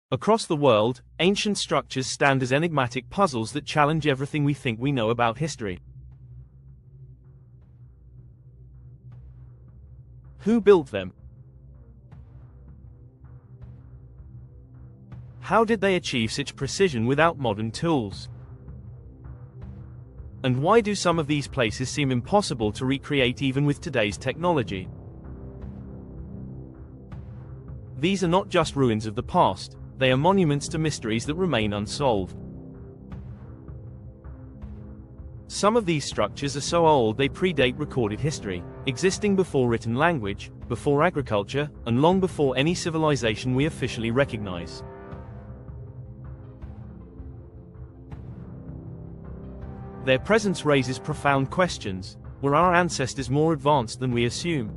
Across the world, ancient structures stand as enigmatic puzzles that challenge everything we think we know about history. Who built them? How did they achieve such precision without modern tools? And why do some of these places seem impossible to recreate even with today's technology? These are not just ruins of the past, they are monuments to mysteries that remain unsolved. Some of these structures are so old they predate recorded history, existing before written language, before agriculture, and long before any civilization we officially recognize. Their presence raises profound questions. Were our ancestors more advanced than we assume?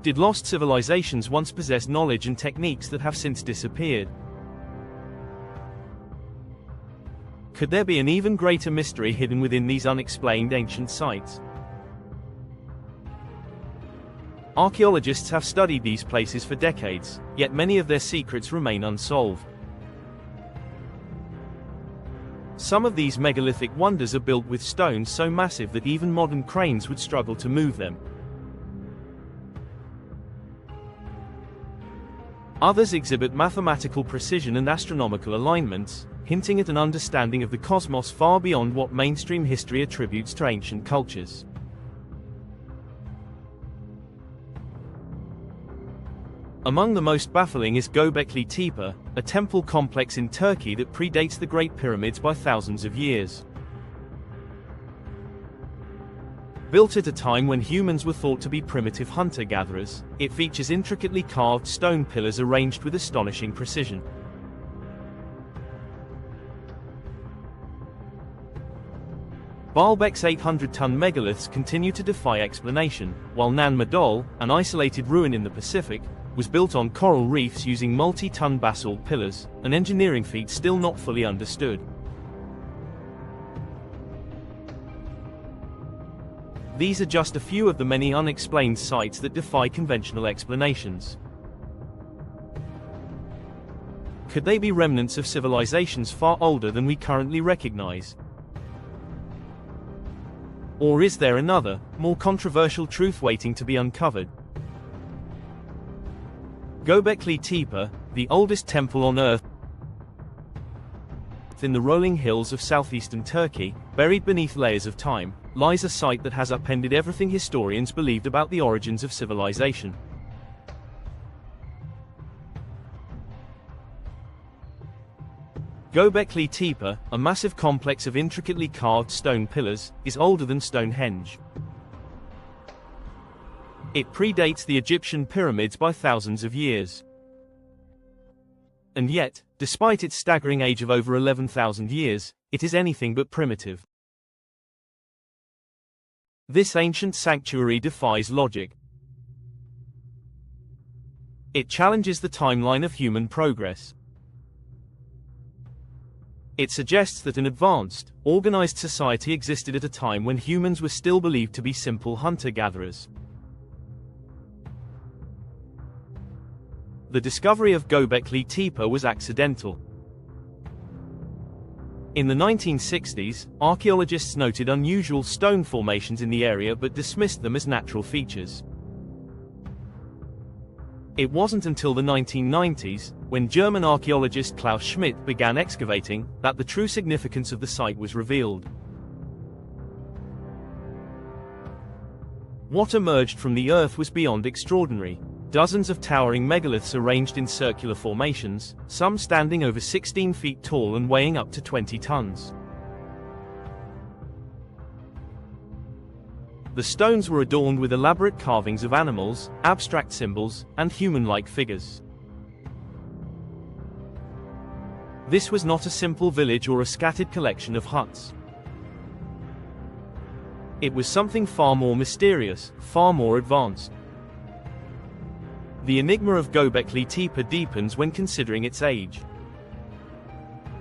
Did lost civilizations once possess knowledge and techniques that have since disappeared? Could there be an even greater mystery hidden within these unexplained ancient sites? Archaeologists have studied these places for decades, yet many of their secrets remain unsolved. Some of these megalithic wonders are built with stones so massive that even modern cranes would struggle to move them. Others exhibit mathematical precision and astronomical alignments, hinting at an understanding of the cosmos far beyond what mainstream history attributes to ancient cultures. Among the most baffling is Göbekli Tepe, a temple complex in Turkey that predates the Great Pyramids by thousands of years. Built at a time when humans were thought to be primitive hunter-gatherers, it features intricately carved stone pillars arranged with astonishing precision. Baalbek's 800-ton megaliths continue to defy explanation, while Nan Madol, an isolated ruin in the Pacific, was built on coral reefs using multi-ton basalt pillars, an engineering feat still not fully understood. These are just a few of the many unexplained sites that defy conventional explanations. Could they be remnants of civilizations far older than we currently recognize? Or is there another, more controversial truth waiting to be uncovered? Göbekli Tepe, the oldest temple on Earth, in the rolling hills of southeastern Turkey, buried beneath layers of time, lies a site that has upended everything historians believed about the origins of civilization. Göbekli Tepe, a massive complex of intricately carved stone pillars, is older than Stonehenge. It predates the Egyptian pyramids by thousands of years. And yet, despite its staggering age of over 11,000 years, it is anything but primitive. This ancient sanctuary defies logic. It challenges the timeline of human progress. It suggests that an advanced, organized society existed at a time when humans were still believed to be simple hunter-gatherers. The discovery of Göbekli Tepe was accidental. In the 1960s, archaeologists noted unusual stone formations in the area but dismissed them as natural features. It wasn't until the 1990s, when German archaeologist Klaus Schmidt began excavating, that the true significance of the site was revealed. What emerged from the earth was beyond extraordinary. Dozens of towering megaliths arranged in circular formations, some standing over 16 feet tall and weighing up to 20 tons. The stones were adorned with elaborate carvings of animals, abstract symbols, and human-like figures. This was not a simple village or a scattered collection of huts. It was something far more mysterious, far more advanced. The enigma of Göbekli Tepe deepens when considering its age.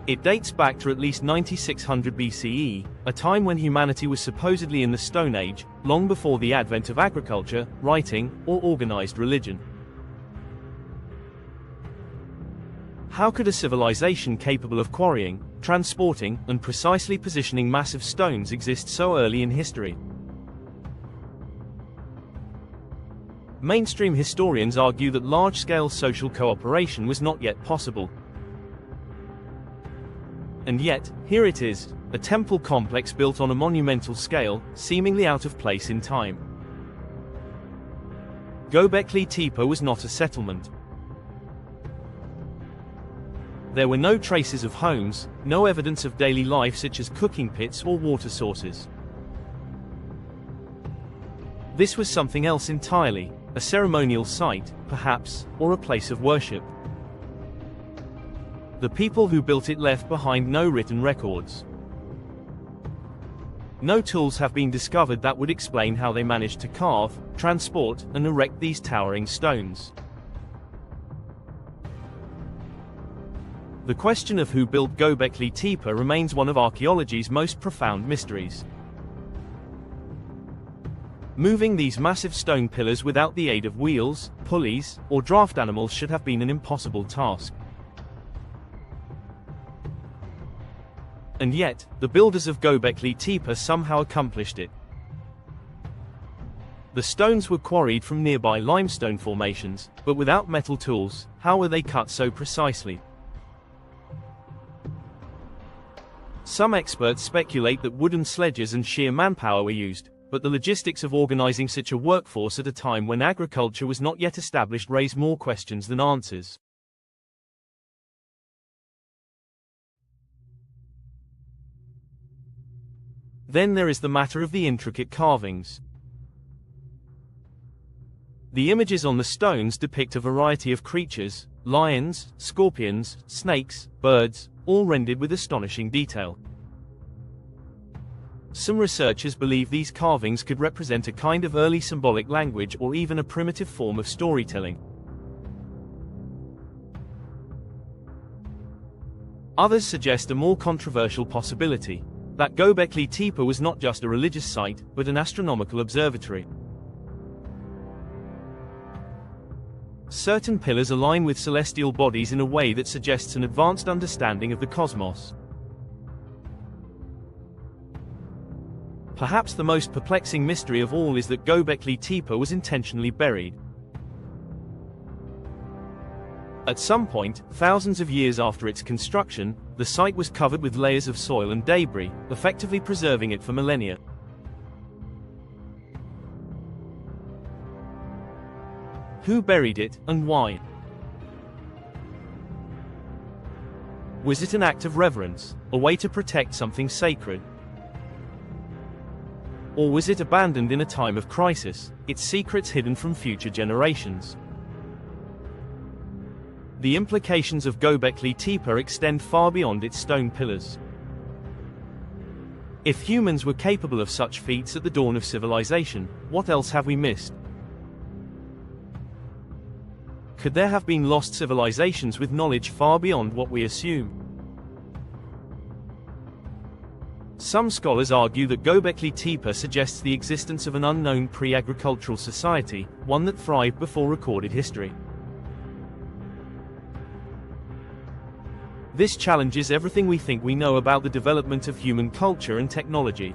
It dates back to at least 9600 BCE, a time when humanity was supposedly in the Stone Age, long before the advent of agriculture, writing, or organized religion. How could a civilization capable of quarrying, transporting, and precisely positioning massive stones exist so early in history? Mainstream historians argue that large-scale social cooperation was not yet possible. And yet, here it is, a temple complex built on a monumental scale, seemingly out of place in time. Göbekli Tepe was not a settlement. There were no traces of homes, no evidence of daily life such as cooking pits or water sources. This was something else entirely, a ceremonial site, perhaps, or a place of worship. The people who built it left behind no written records. No tools have been discovered that would explain how they managed to carve, transport, and erect these towering stones. The question of who built Göbekli Tepe remains one of archaeology's most profound mysteries. Moving these massive stone pillars without the aid of wheels, pulleys, or draft animals should have been an impossible task. And yet, the builders of Göbekli Tepe somehow accomplished it. The stones were quarried from nearby limestone formations, but without metal tools. How were they cut so precisely? Some experts speculate that wooden sledges and sheer manpower were used, but the logistics of organizing such a workforce at a time when agriculture was not yet established raise more questions than answers. Then there is the matter of the intricate carvings. The images on the stones depict a variety of creatures: lions, scorpions, snakes, birds, all rendered with astonishing detail. Some researchers believe these carvings could represent a kind of early symbolic language or even a primitive form of storytelling. Others suggest a more controversial possibility, that Göbekli Tepe was not just a religious site, but an astronomical observatory. Certain pillars align with celestial bodies in a way that suggests an advanced understanding of the cosmos. Perhaps the most perplexing mystery of all is that Göbekli Tepe was intentionally buried. At some point, thousands of years after its construction, the site was covered with layers of soil and debris, effectively preserving it for millennia. Who buried it, and why? Was it an act of reverence, a way to protect something sacred? Or was it abandoned in a time of crisis, its secrets hidden from future generations? The implications of Göbekli Tepe extend far beyond its stone pillars. If humans were capable of such feats at the dawn of civilization, what else have we missed? Could there have been lost civilizations with knowledge far beyond what we assume? Some scholars argue that Göbekli Tepe suggests the existence of an unknown pre-agricultural society, one that thrived before recorded history. This challenges everything we think we know about the development of human culture and technology.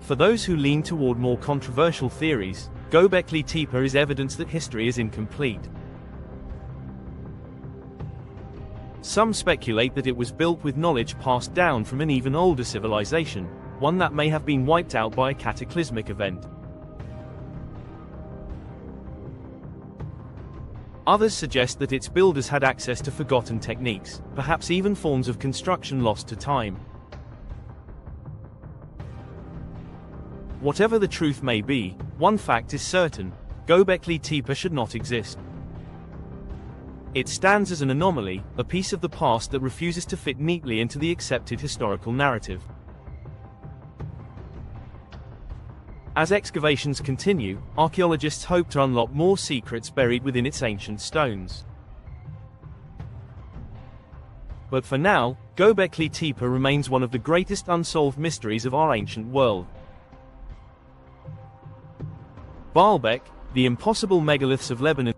For those who lean toward more controversial theories, Göbekli Tepe is evidence that history is incomplete. Some speculate that it was built with knowledge passed down from an even older civilization, one that may have been wiped out by a cataclysmic event. Others suggest that its builders had access to forgotten techniques, perhaps even forms of construction lost to time. Whatever the truth may be, one fact is certain: Göbekli Tepe should not exist. It stands as an anomaly, a piece of the past that refuses to fit neatly into the accepted historical narrative. As excavations continue, archaeologists hope to unlock more secrets buried within its ancient stones. But for now, Göbekli Tepe remains one of the greatest unsolved mysteries of our ancient world. Baalbek, the impossible megaliths of Lebanon.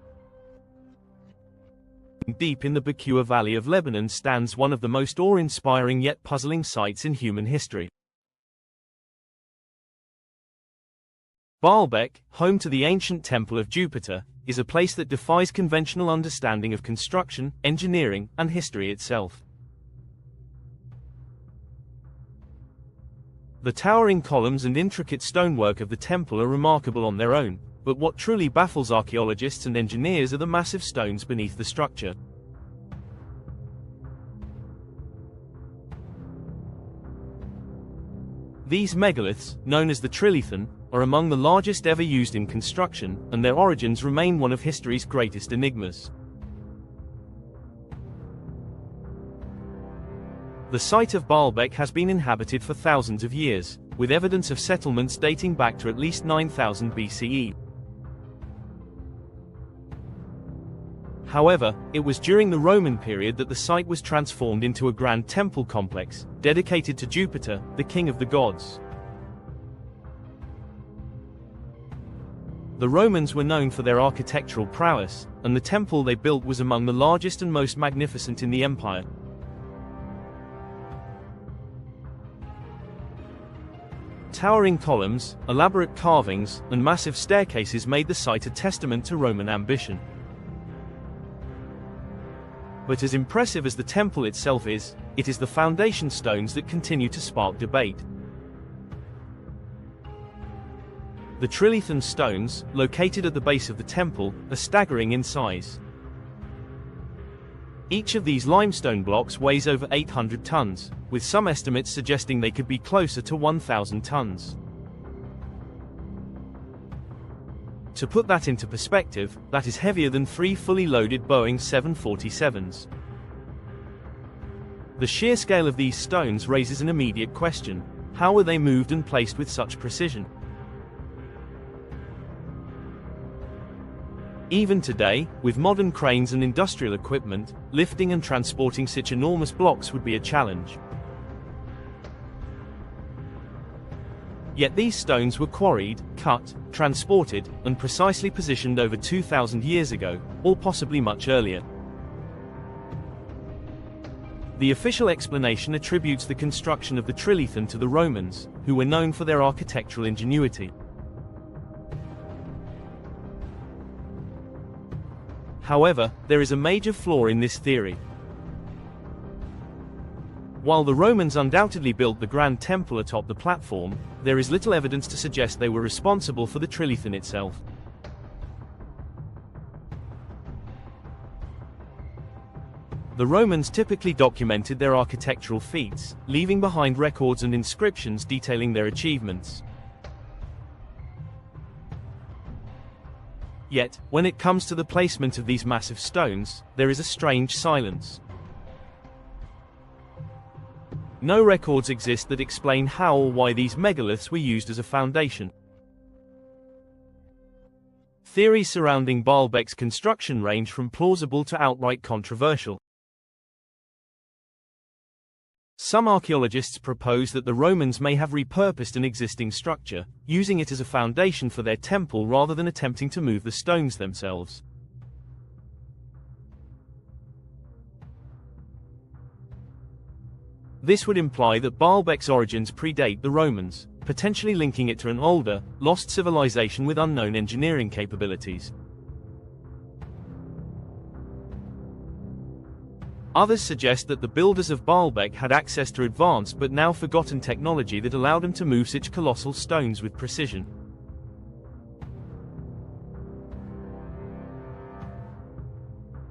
Deep in the Bekaa Valley of Lebanon stands one of the most awe-inspiring yet puzzling sights in human history. Baalbek, home to the ancient temple of Jupiter, is a place that defies conventional understanding of construction, engineering, and history itself. The towering columns and intricate stonework of the temple are remarkable on their own, but what truly baffles archaeologists and engineers are the massive stones beneath the structure. These megaliths, known as the trilithon, are among the largest ever used in construction, and their origins remain one of history's greatest enigmas. The site of Baalbek has been inhabited for thousands of years, with evidence of settlements dating back to at least 9000 BCE. However, it was during the Roman period that the site was transformed into a grand temple complex, dedicated to Jupiter, the king of the gods. The Romans were known for their architectural prowess, and the temple they built was among the largest and most magnificent in the empire. Towering columns, elaborate carvings, and massive staircases made the site a testament to Roman ambition. But as impressive as the temple itself is, it is the foundation stones that continue to spark debate. The trilithon stones, located at the base of the temple, are staggering in size. Each of these limestone blocks weighs over 800 tons, with some estimates suggesting they could be closer to 1,000 tons. To put that into perspective, that is heavier than 3 fully loaded Boeing 747s. The sheer scale of these stones raises an immediate question: how were they moved and placed with such precision? Even today, with modern cranes and industrial equipment, lifting and transporting such enormous blocks would be a challenge. Yet these stones were quarried, cut, transported, and precisely positioned over 2,000 years ago, or possibly much earlier. The official explanation attributes the construction of the trilithon to the Romans, who were known for their architectural ingenuity. However, there is a major flaw in this theory. While the Romans undoubtedly built the Grand Temple atop the platform, there is little evidence to suggest they were responsible for the trilithon itself. The Romans typically documented their architectural feats, leaving behind records and inscriptions detailing their achievements. Yet, when it comes to the placement of these massive stones, there is a strange silence. No records exist that explain how or why these megaliths were used as a foundation. Theories surrounding Baalbek's construction range from plausible to outright controversial. Some archaeologists propose that the Romans may have repurposed an existing structure, using it as a foundation for their temple rather than attempting to move the stones themselves. This would imply that Baalbek's origins predate the Romans, potentially linking it to an older, lost civilization with unknown engineering capabilities. Others suggest that the builders of Baalbek had access to advanced but now forgotten technology that allowed them to move such colossal stones with precision.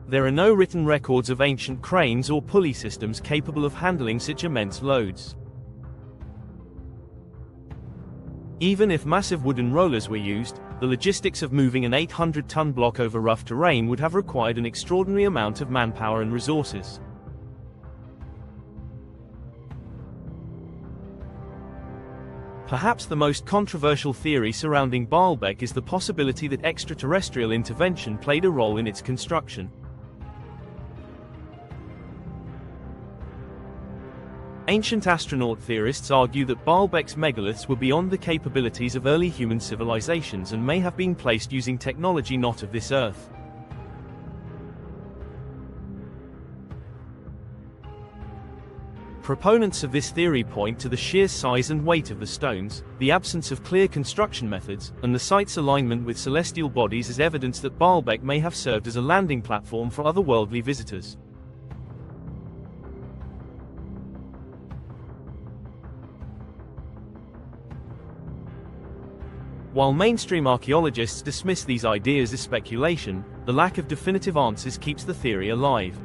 There are no written records of ancient cranes or pulley systems capable of handling such immense loads. Even if massive wooden rollers were used, the logistics of moving an 800-ton block over rough terrain would have required an extraordinary amount of manpower and resources. Perhaps the most controversial theory surrounding Baalbek is the possibility that extraterrestrial intervention played a role in its construction. Ancient astronaut theorists argue that Baalbek's megaliths were beyond the capabilities of early human civilizations and may have been placed using technology not of this earth. Proponents of this theory point to the sheer size and weight of the stones, the absence of clear construction methods, and the site's alignment with celestial bodies as evidence that Baalbek may have served as a landing platform for otherworldly visitors. While mainstream archaeologists dismiss these ideas as speculation, the lack of definitive answers keeps the theory alive.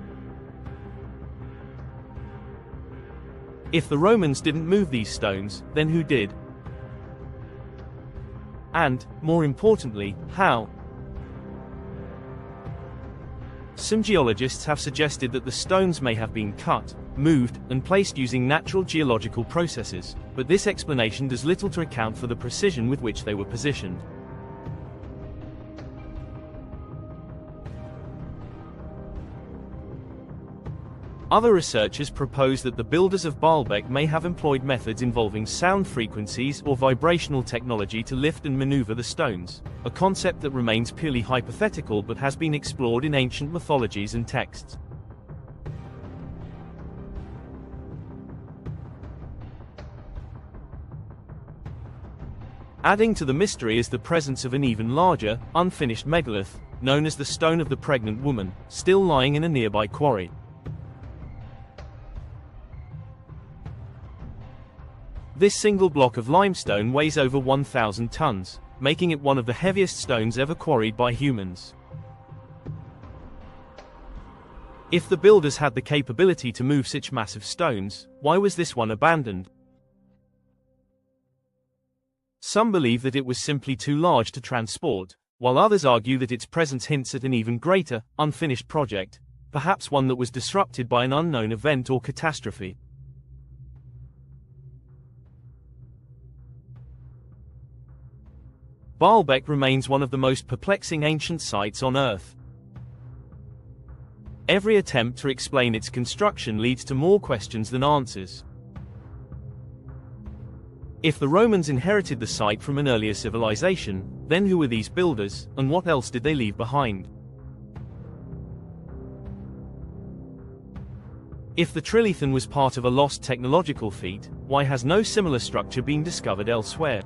If the Romans didn't move these stones, then who did? And, more importantly, how? Some geologists have suggested that the stones may have been cut, moved, and placed using natural geological processes, but this explanation does little to account for the precision with which they were positioned. Other researchers propose that the builders of Baalbek may have employed methods involving sound frequencies or vibrational technology to lift and maneuver the stones, a concept that remains purely hypothetical but has been explored in ancient mythologies and texts. Adding to the mystery is the presence of an even larger, unfinished megalith, known as the Stone of the Pregnant Woman, still lying in a nearby quarry. This single block of limestone weighs over 1,000 tons, making it one of the heaviest stones ever quarried by humans. If the builders had the capability to move such massive stones, why was this one abandoned? Some believe that it was simply too large to transport, while others argue that its presence hints at an even greater, unfinished project, perhaps one that was disrupted by an unknown event or catastrophe. Baalbek remains one of the most perplexing ancient sites on Earth. Every attempt to explain its construction leads to more questions than answers. If the Romans inherited the site from an earlier civilization, then who were these builders, and what else did they leave behind? If the trilithon was part of a lost technological feat, why has no similar structure been discovered elsewhere?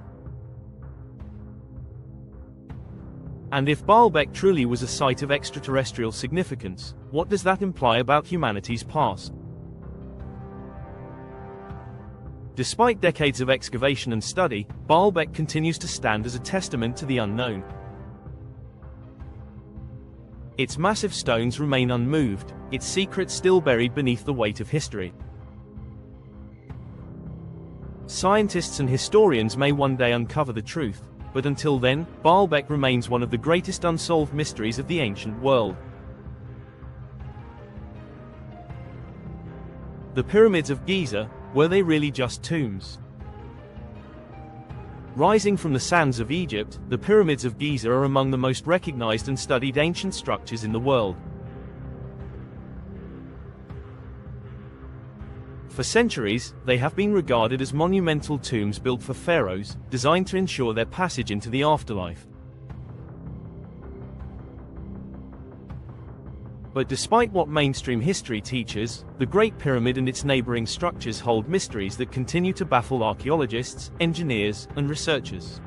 And if Baalbek truly was a site of extraterrestrial significance, what does that imply about humanity's past? Despite decades of excavation and study, Baalbek continues to stand as a testament to the unknown. Its massive stones remain unmoved, its secrets still buried beneath the weight of history. Scientists and historians may one day uncover the truth, but until then, Baalbek remains one of the greatest unsolved mysteries of the ancient world. The Pyramids of Giza, were they really just tombs? Rising from the sands of Egypt, the Pyramids of Giza are among the most recognized and studied ancient structures in the world. For centuries, they have been regarded as monumental tombs built for pharaohs, designed to ensure their passage into the afterlife. But despite what mainstream history teaches, the Great Pyramid and its neighboring structures hold mysteries that continue to baffle archaeologists, engineers, and researchers.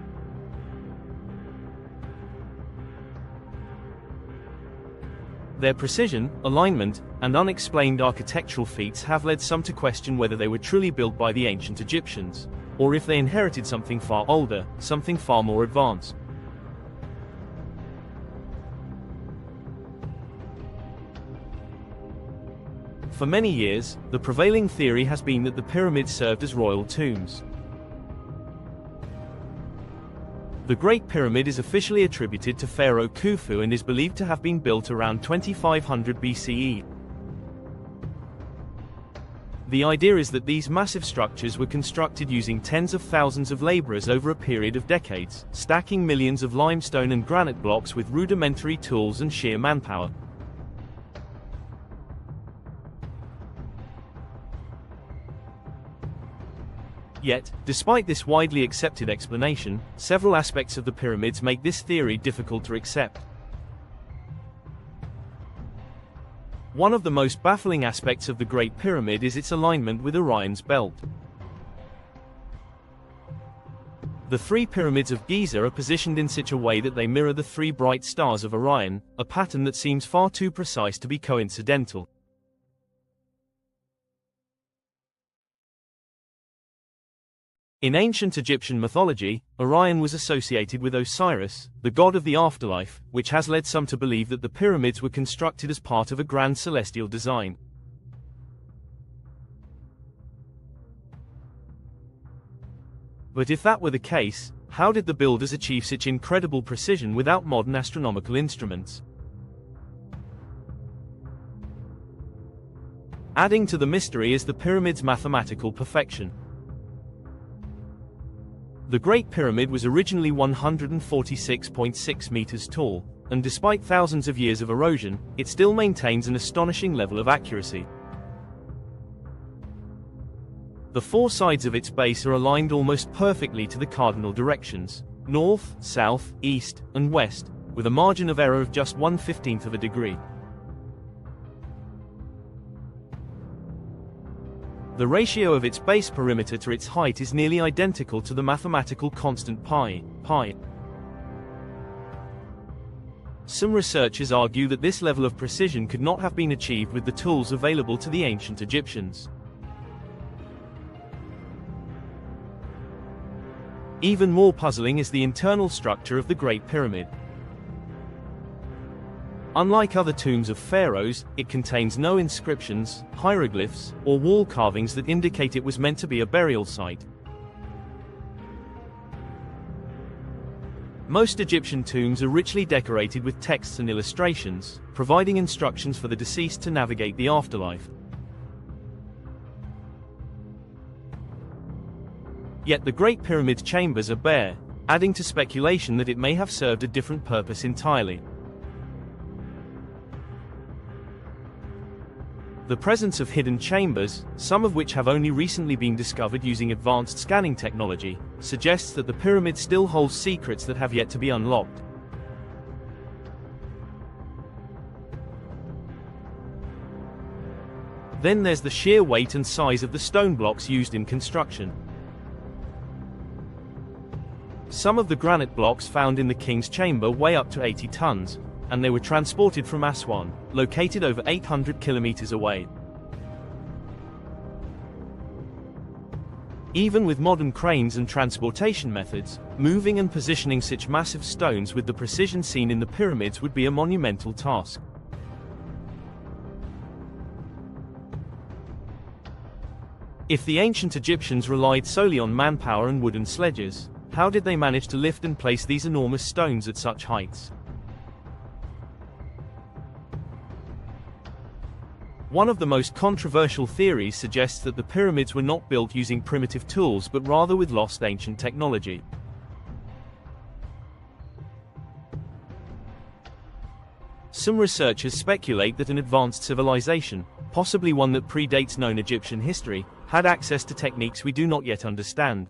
Their precision, alignment, and unexplained architectural feats have led some to question whether they were truly built by the ancient Egyptians, or if they inherited something far older, something far more advanced. For many years, the prevailing theory has been that the pyramids served as royal tombs. The Great Pyramid is officially attributed to Pharaoh Khufu and is believed to have been built around 2500 BCE. The idea is that these massive structures were constructed using tens of thousands of laborers over a period of decades, stacking millions of limestone and granite blocks with rudimentary tools and sheer manpower. Yet, despite this widely accepted explanation, several aspects of the pyramids make this theory difficult to accept. One of the most baffling aspects of the Great Pyramid is its alignment with Orion's belt. The three pyramids of Giza are positioned in such a way that they mirror the three bright stars of Orion, a pattern that seems far too precise to be coincidental. In ancient Egyptian mythology, Orion was associated with Osiris, the god of the afterlife, which has led some to believe that the pyramids were constructed as part of a grand celestial design. But if that were the case, how did the builders achieve such incredible precision without modern astronomical instruments? Adding to the mystery is the pyramid's mathematical perfection. The Great Pyramid was originally 146.6 meters tall, and despite thousands of years of erosion, it still maintains an astonishing level of accuracy. The four sides of its base are aligned almost perfectly to the cardinal directions: north, south, east, and west, with a margin of error of just 1/15 of a degree. The ratio of its base perimeter to its height is nearly identical to the mathematical constant pi. Some researchers argue that this level of precision could not have been achieved with the tools available to the ancient Egyptians. Even more puzzling is the internal structure of the Great Pyramid. Unlike other tombs of pharaohs, it contains no inscriptions, hieroglyphs, or wall carvings that indicate it was meant to be a burial site. Most Egyptian tombs are richly decorated with texts and illustrations, providing instructions for the deceased to navigate the afterlife. Yet the Great Pyramid's chambers are bare, adding to speculation that it may have served a different purpose entirely. The presence of hidden chambers, some of which have only recently been discovered using advanced scanning technology, suggests that the pyramid still holds secrets that have yet to be unlocked. Then there's the sheer weight and size of the stone blocks used in construction. Some of the granite blocks found in the king's chamber weigh up to 80 tons, and they were transported from Aswan, located over 800 kilometers away. Even with modern cranes and transportation methods, moving and positioning such massive stones with the precision seen in the pyramids would be a monumental task. If the ancient Egyptians relied solely on manpower and wooden sledges, how did they manage to lift and place these enormous stones at such heights? One of the most controversial theories suggests that the pyramids were not built using primitive tools but rather with lost ancient technology. Some researchers speculate that an advanced civilization, possibly one that predates known Egyptian history, had access to techniques we do not yet understand.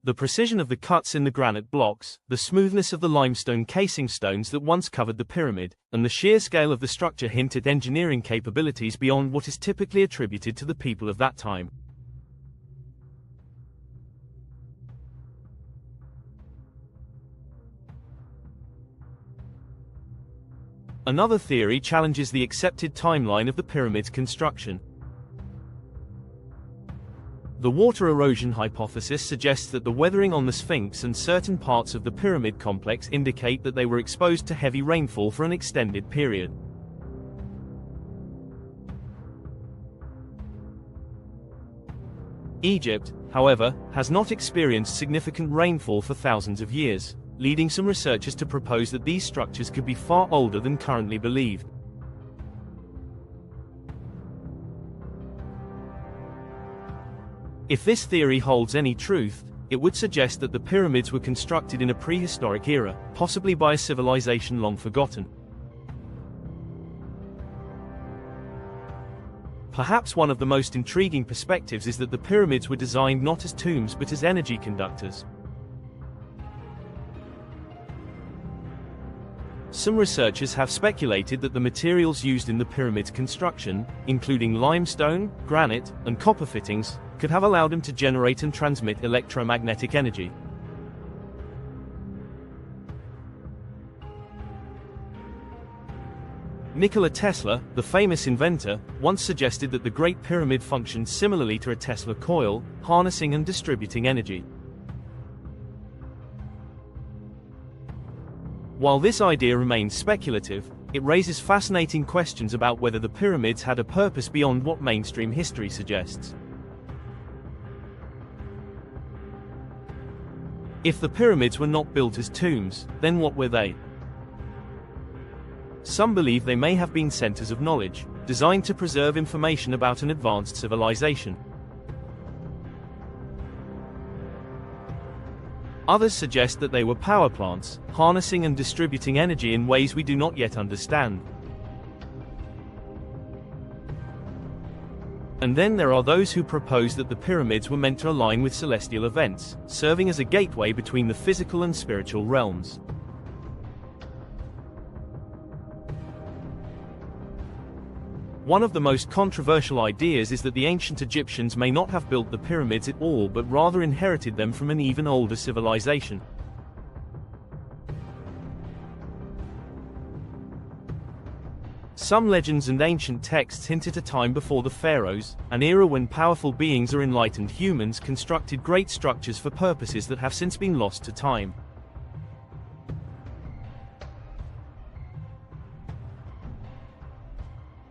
The precision of the cuts in the granite blocks, the smoothness of the limestone casing stones that once covered the pyramid, and the sheer scale of the structure hint at engineering capabilities beyond what is typically attributed to the people of that time. Another theory challenges the accepted timeline of the pyramid's construction. The water erosion hypothesis suggests that the weathering on the Sphinx and certain parts of the pyramid complex indicate that they were exposed to heavy rainfall for an extended period. Egypt, however, has not experienced significant rainfall for thousands of years, leading some researchers to propose that these structures could be far older than currently believed. If this theory holds any truth, it would suggest that the pyramids were constructed in a prehistoric era, possibly by a civilization long forgotten. Perhaps one of the most intriguing perspectives is that the pyramids were designed not as tombs but as energy conductors. Some researchers have speculated that the materials used in the pyramid's construction, including limestone, granite, and copper fittings, could have allowed them to generate and transmit electromagnetic energy. Nikola Tesla, the famous inventor, once suggested that the Great Pyramid functioned similarly to a Tesla coil, harnessing and distributing energy. While this idea remains speculative, it raises fascinating questions about whether the pyramids had a purpose beyond what mainstream history suggests. If the pyramids were not built as tombs, then what were they? Some believe they may have been centers of knowledge, designed to preserve information about an advanced civilization. Others suggest that they were power plants, harnessing and distributing energy in ways we do not yet understand. And then there are those who propose that the pyramids were meant to align with celestial events, serving as a gateway between the physical and spiritual realms. One of the most controversial ideas is that the ancient Egyptians may not have built the pyramids at all but rather inherited them from an even older civilization. Some legends and ancient texts hint at a time before the pharaohs, an era when powerful beings or enlightened humans constructed great structures for purposes that have since been lost to time.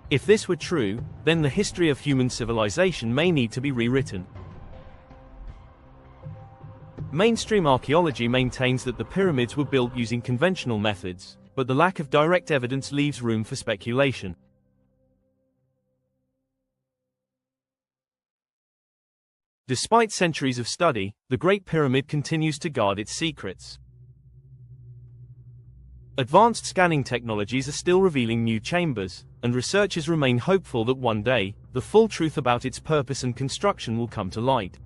If this were true, then the history of human civilization may need to be rewritten. Mainstream archaeology maintains that the pyramids were built using conventional methods, but the lack of direct evidence leaves room for speculation. Despite centuries of study, the Great Pyramid continues to guard its secrets. Advanced scanning technologies are still revealing new chambers, and researchers remain hopeful that one day, the full truth about its purpose and construction will come to light.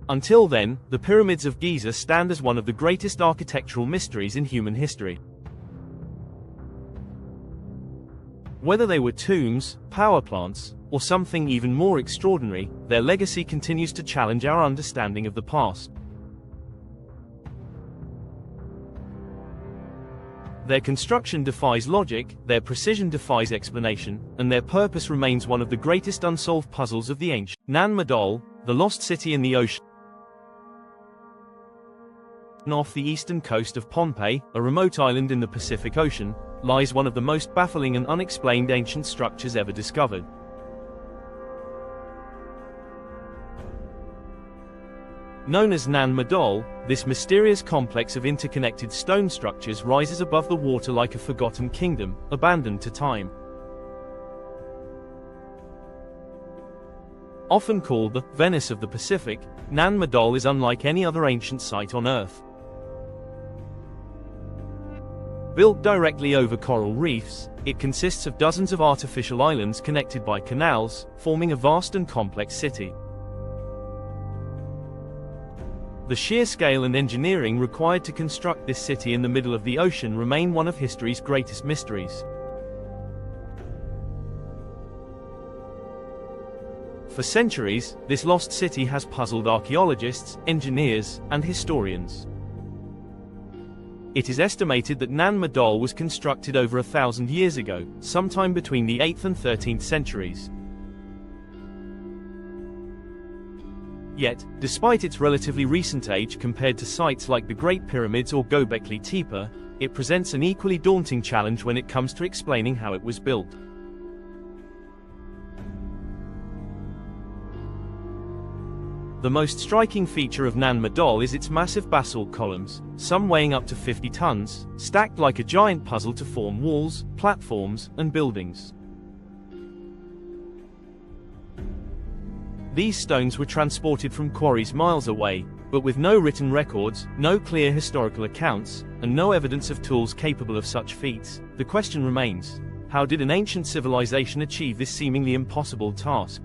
Until then, the Pyramids of Giza stand as one of the greatest architectural mysteries in human history. Whether they were tombs, power plants, or something even more extraordinary, their legacy continues to challenge our understanding of the past. Their construction defies logic, their precision defies explanation, and their purpose remains one of the greatest unsolved puzzles of the ancient. Nan Madol, the lost city in the ocean. Off the eastern coast of Pohnpei, a remote island in the Pacific Ocean, lies one of the most baffling and unexplained ancient structures ever discovered. Known as Nan Madol, this mysterious complex of interconnected stone structures rises above the water like a forgotten kingdom, abandoned to time. Often called the Venice of the Pacific, Nan Madol is unlike any other ancient site on Earth. Built directly over coral reefs, it consists of dozens of artificial islands connected by canals, forming a vast and complex city. The sheer scale and engineering required to construct this city in the middle of the ocean remain one of history's greatest mysteries. For centuries, this lost city has puzzled archaeologists, engineers, and historians. It is estimated that Nan Madol was constructed over 1,000 years ago, sometime between the 8th and 13th centuries. Yet, despite its relatively recent age compared to sites like the Great Pyramids or Göbekli Tepe, it presents an equally daunting challenge when it comes to explaining how it was built. The most striking feature of Nan Madol is its massive basalt columns, some weighing up to 50 tons, stacked like a giant puzzle to form walls, platforms, and buildings. These stones were transported from quarries miles away, but with no written records, no clear historical accounts, and no evidence of tools capable of such feats, the question remains: how did an ancient civilization achieve this seemingly impossible task?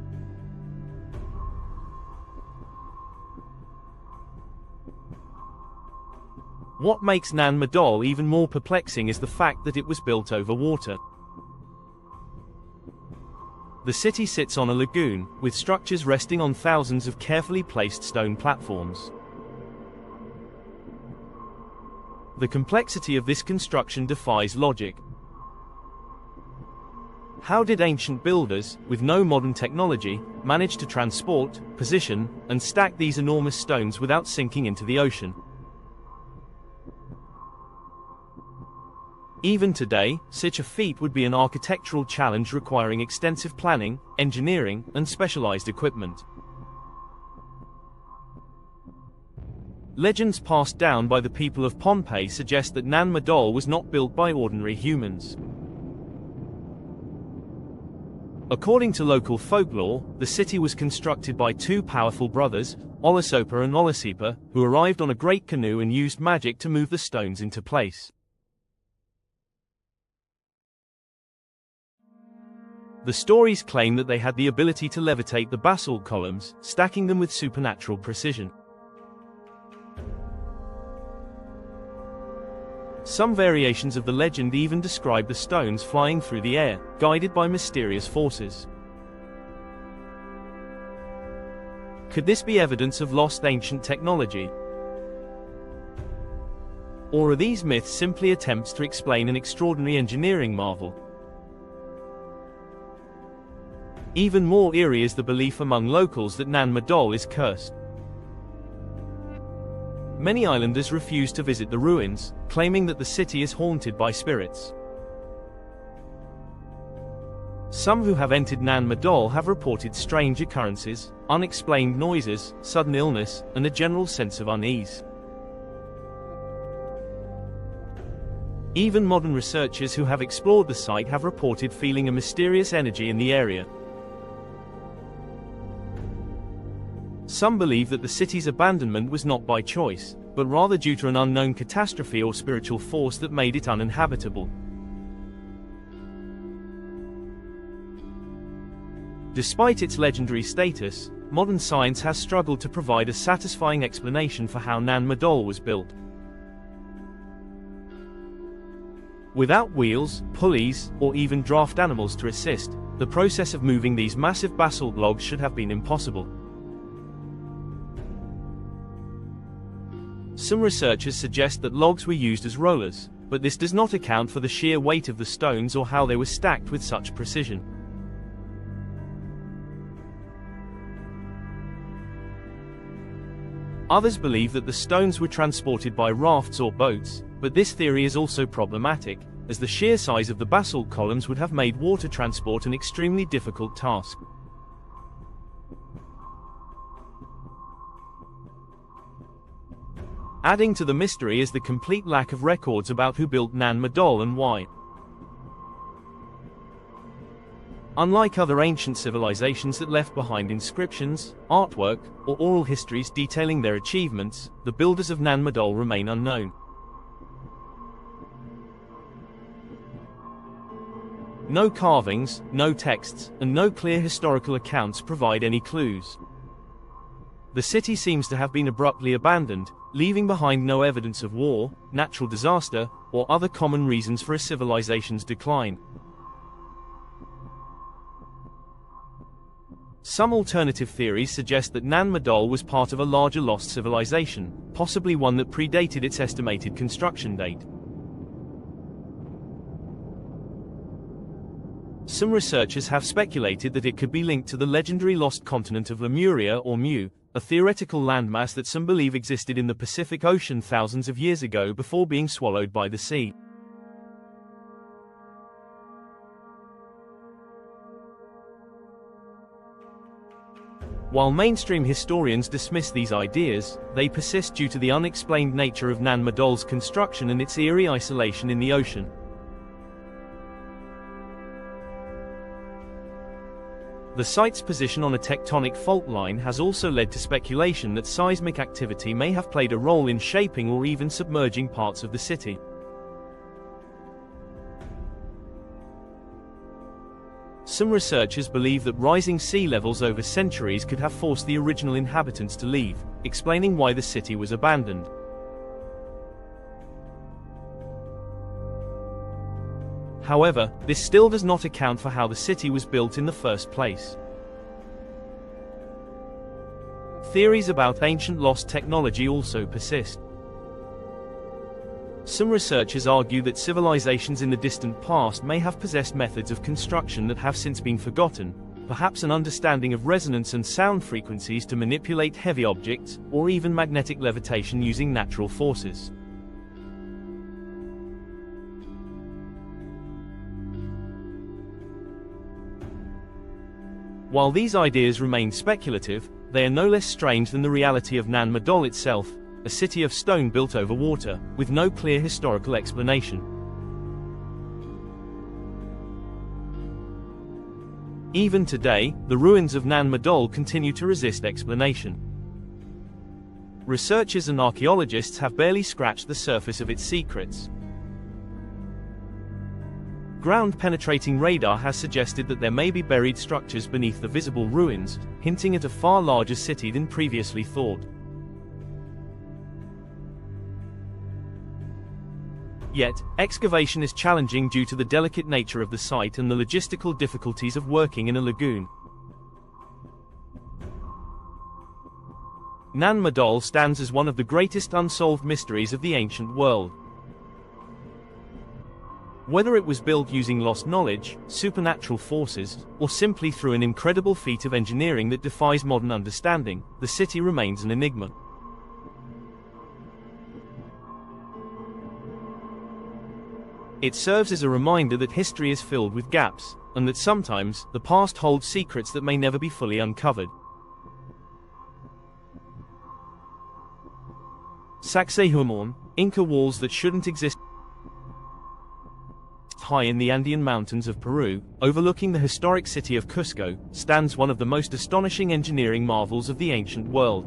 What makes Nan Madol even more perplexing is the fact that it was built over water. The city sits on a lagoon, with structures resting on thousands of carefully placed stone platforms. The complexity of this construction defies logic. How did ancient builders, with no modern technology, manage to transport, position, and stack these enormous stones without sinking into the ocean? Even today, such a feat would be an architectural challenge requiring extensive planning, engineering, and specialized equipment. Legends passed down by the people of Pompeii suggest that Nan Madol was not built by ordinary humans. According to local folklore, the city was constructed by two powerful brothers, Olusopa and Olusepa, who arrived on a great canoe and used magic to move the stones into place. The stories claim that they had the ability to levitate the basalt columns, stacking them with supernatural precision. Some variations of the legend even describe the stones flying through the air, guided by mysterious forces. Could this be evidence of lost ancient technology? Or are these myths simply attempts to explain an extraordinary engineering marvel? Even more eerie is the belief among locals that Nan Madol is cursed. Many islanders refuse to visit the ruins, claiming that the city is haunted by spirits. Some who have entered Nan Madol have reported strange occurrences, unexplained noises, sudden illness, and a general sense of unease. Even modern researchers who have explored the site have reported feeling a mysterious energy in the area. Some believe that the city's abandonment was not by choice, but rather due to an unknown catastrophe or spiritual force that made it uninhabitable. Despite its legendary status, modern science has struggled to provide a satisfying explanation for how Nan Madol was built. Without wheels, pulleys, or even draft animals to assist, the process of moving these massive basalt logs should have been impossible. Some researchers suggest that logs were used as rollers, but this does not account for the sheer weight of the stones or how they were stacked with such precision. Others believe that the stones were transported by rafts or boats, but this theory is also problematic, as the sheer size of the basalt columns would have made water transport an extremely difficult task. Adding to the mystery is the complete lack of records about who built Nan Madol and why. Unlike other ancient civilizations that left behind inscriptions, artwork, or oral histories detailing their achievements, the builders of Nan Madol remain unknown. No carvings, no texts, and no clear historical accounts provide any clues. The city seems to have been abruptly abandoned, leaving behind no evidence of war, natural disaster, or other common reasons for a civilization's decline. Some alternative theories suggest that Nan Madol was part of a larger lost civilization, possibly one that predated its estimated construction date. Some researchers have speculated that it could be linked to the legendary lost continent of Lemuria or Mu, a theoretical landmass that some believe existed in the Pacific Ocean thousands of years ago before being swallowed by the sea. While mainstream historians dismiss these ideas, they persist due to the unexplained nature of Nan Madol's construction and its eerie isolation in the ocean. The site's position on a tectonic fault line has also led to speculation that seismic activity may have played a role in shaping or even submerging parts of the city. Some researchers believe that rising sea levels over centuries could have forced the original inhabitants to leave, explaining why the city was abandoned. However, this still does not account for how the city was built in the first place. Theories about ancient lost technology also persist. Some researchers argue that civilizations in the distant past may have possessed methods of construction that have since been forgotten, perhaps an understanding of resonance and sound frequencies to manipulate heavy objects, or even magnetic levitation using natural forces. While these ideas remain speculative, they are no less strange than the reality of Nan Madol itself, a city of stone built over water, with no clear historical explanation. Even today, the ruins of Nan Madol continue to resist explanation. Researchers and archaeologists have barely scratched the surface of its secrets. Ground-penetrating radar has suggested that there may be buried structures beneath the visible ruins, hinting at a far larger city than previously thought. Yet, excavation is challenging due to the delicate nature of the site and the logistical difficulties of working in a lagoon. Nan Madol stands as one of the greatest unsolved mysteries of the ancient world. Whether it was built using lost knowledge, supernatural forces, or simply through an incredible feat of engineering that defies modern understanding, the city remains an enigma. It serves as a reminder that history is filled with gaps, and that sometimes, the past holds secrets that may never be fully uncovered. Sacsayhuamán, Inca walls that shouldn't exist. High in the Andean mountains of Peru, overlooking the historic city of Cusco, stands one of the most astonishing engineering marvels of the ancient world.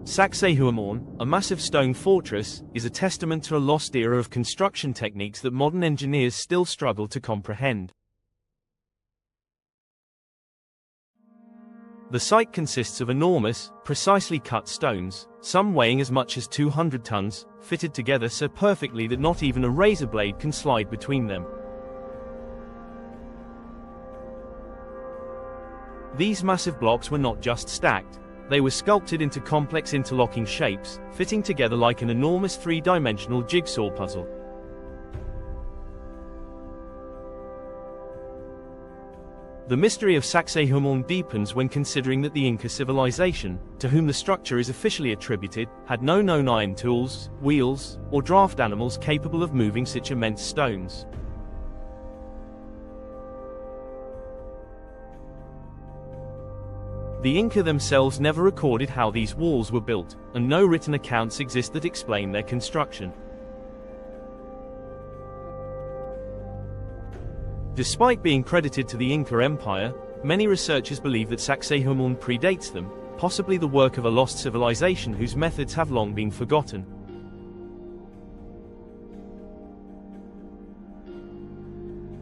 Sacsayhuamán, a massive stone fortress, is a testament to a lost era of construction techniques that modern engineers still struggle to comprehend. The site consists of enormous, precisely cut stones, some weighing as much as 200 tons, fitted together so perfectly that not even a razor blade can slide between them. These massive blocks were not just stacked, they were sculpted into complex interlocking shapes, fitting together like an enormous three-dimensional jigsaw puzzle. The mystery of Sacsayhuamán deepens when considering that the Inca civilization, to whom the structure is officially attributed, had no known iron tools, wheels, or draft animals capable of moving such immense stones. The Inca themselves never recorded how these walls were built, and no written accounts exist that explain their construction. Despite being credited to the Inca Empire, many researchers believe that Sacsayhuamán predates them, possibly the work of a lost civilization whose methods have long been forgotten.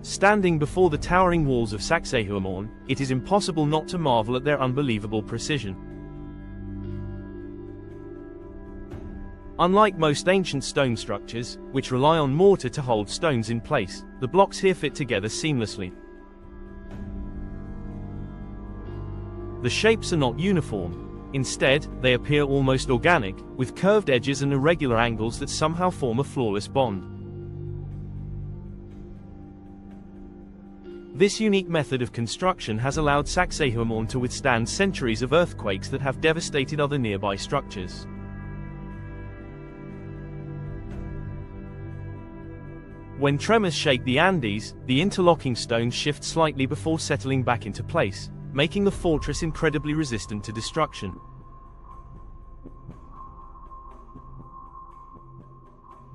Standing before the towering walls of Sacsayhuamán, it is impossible not to marvel at their unbelievable precision. Unlike most ancient stone structures, which rely on mortar to hold stones in place, the blocks here fit together seamlessly. The shapes are not uniform. Instead, they appear almost organic, with curved edges and irregular angles that somehow form a flawless bond. This unique method of construction has allowed Sacsayhuamán to withstand centuries of earthquakes that have devastated other nearby structures. When tremors shake the Andes, the interlocking stones shift slightly before settling back into place, making the fortress incredibly resistant to destruction.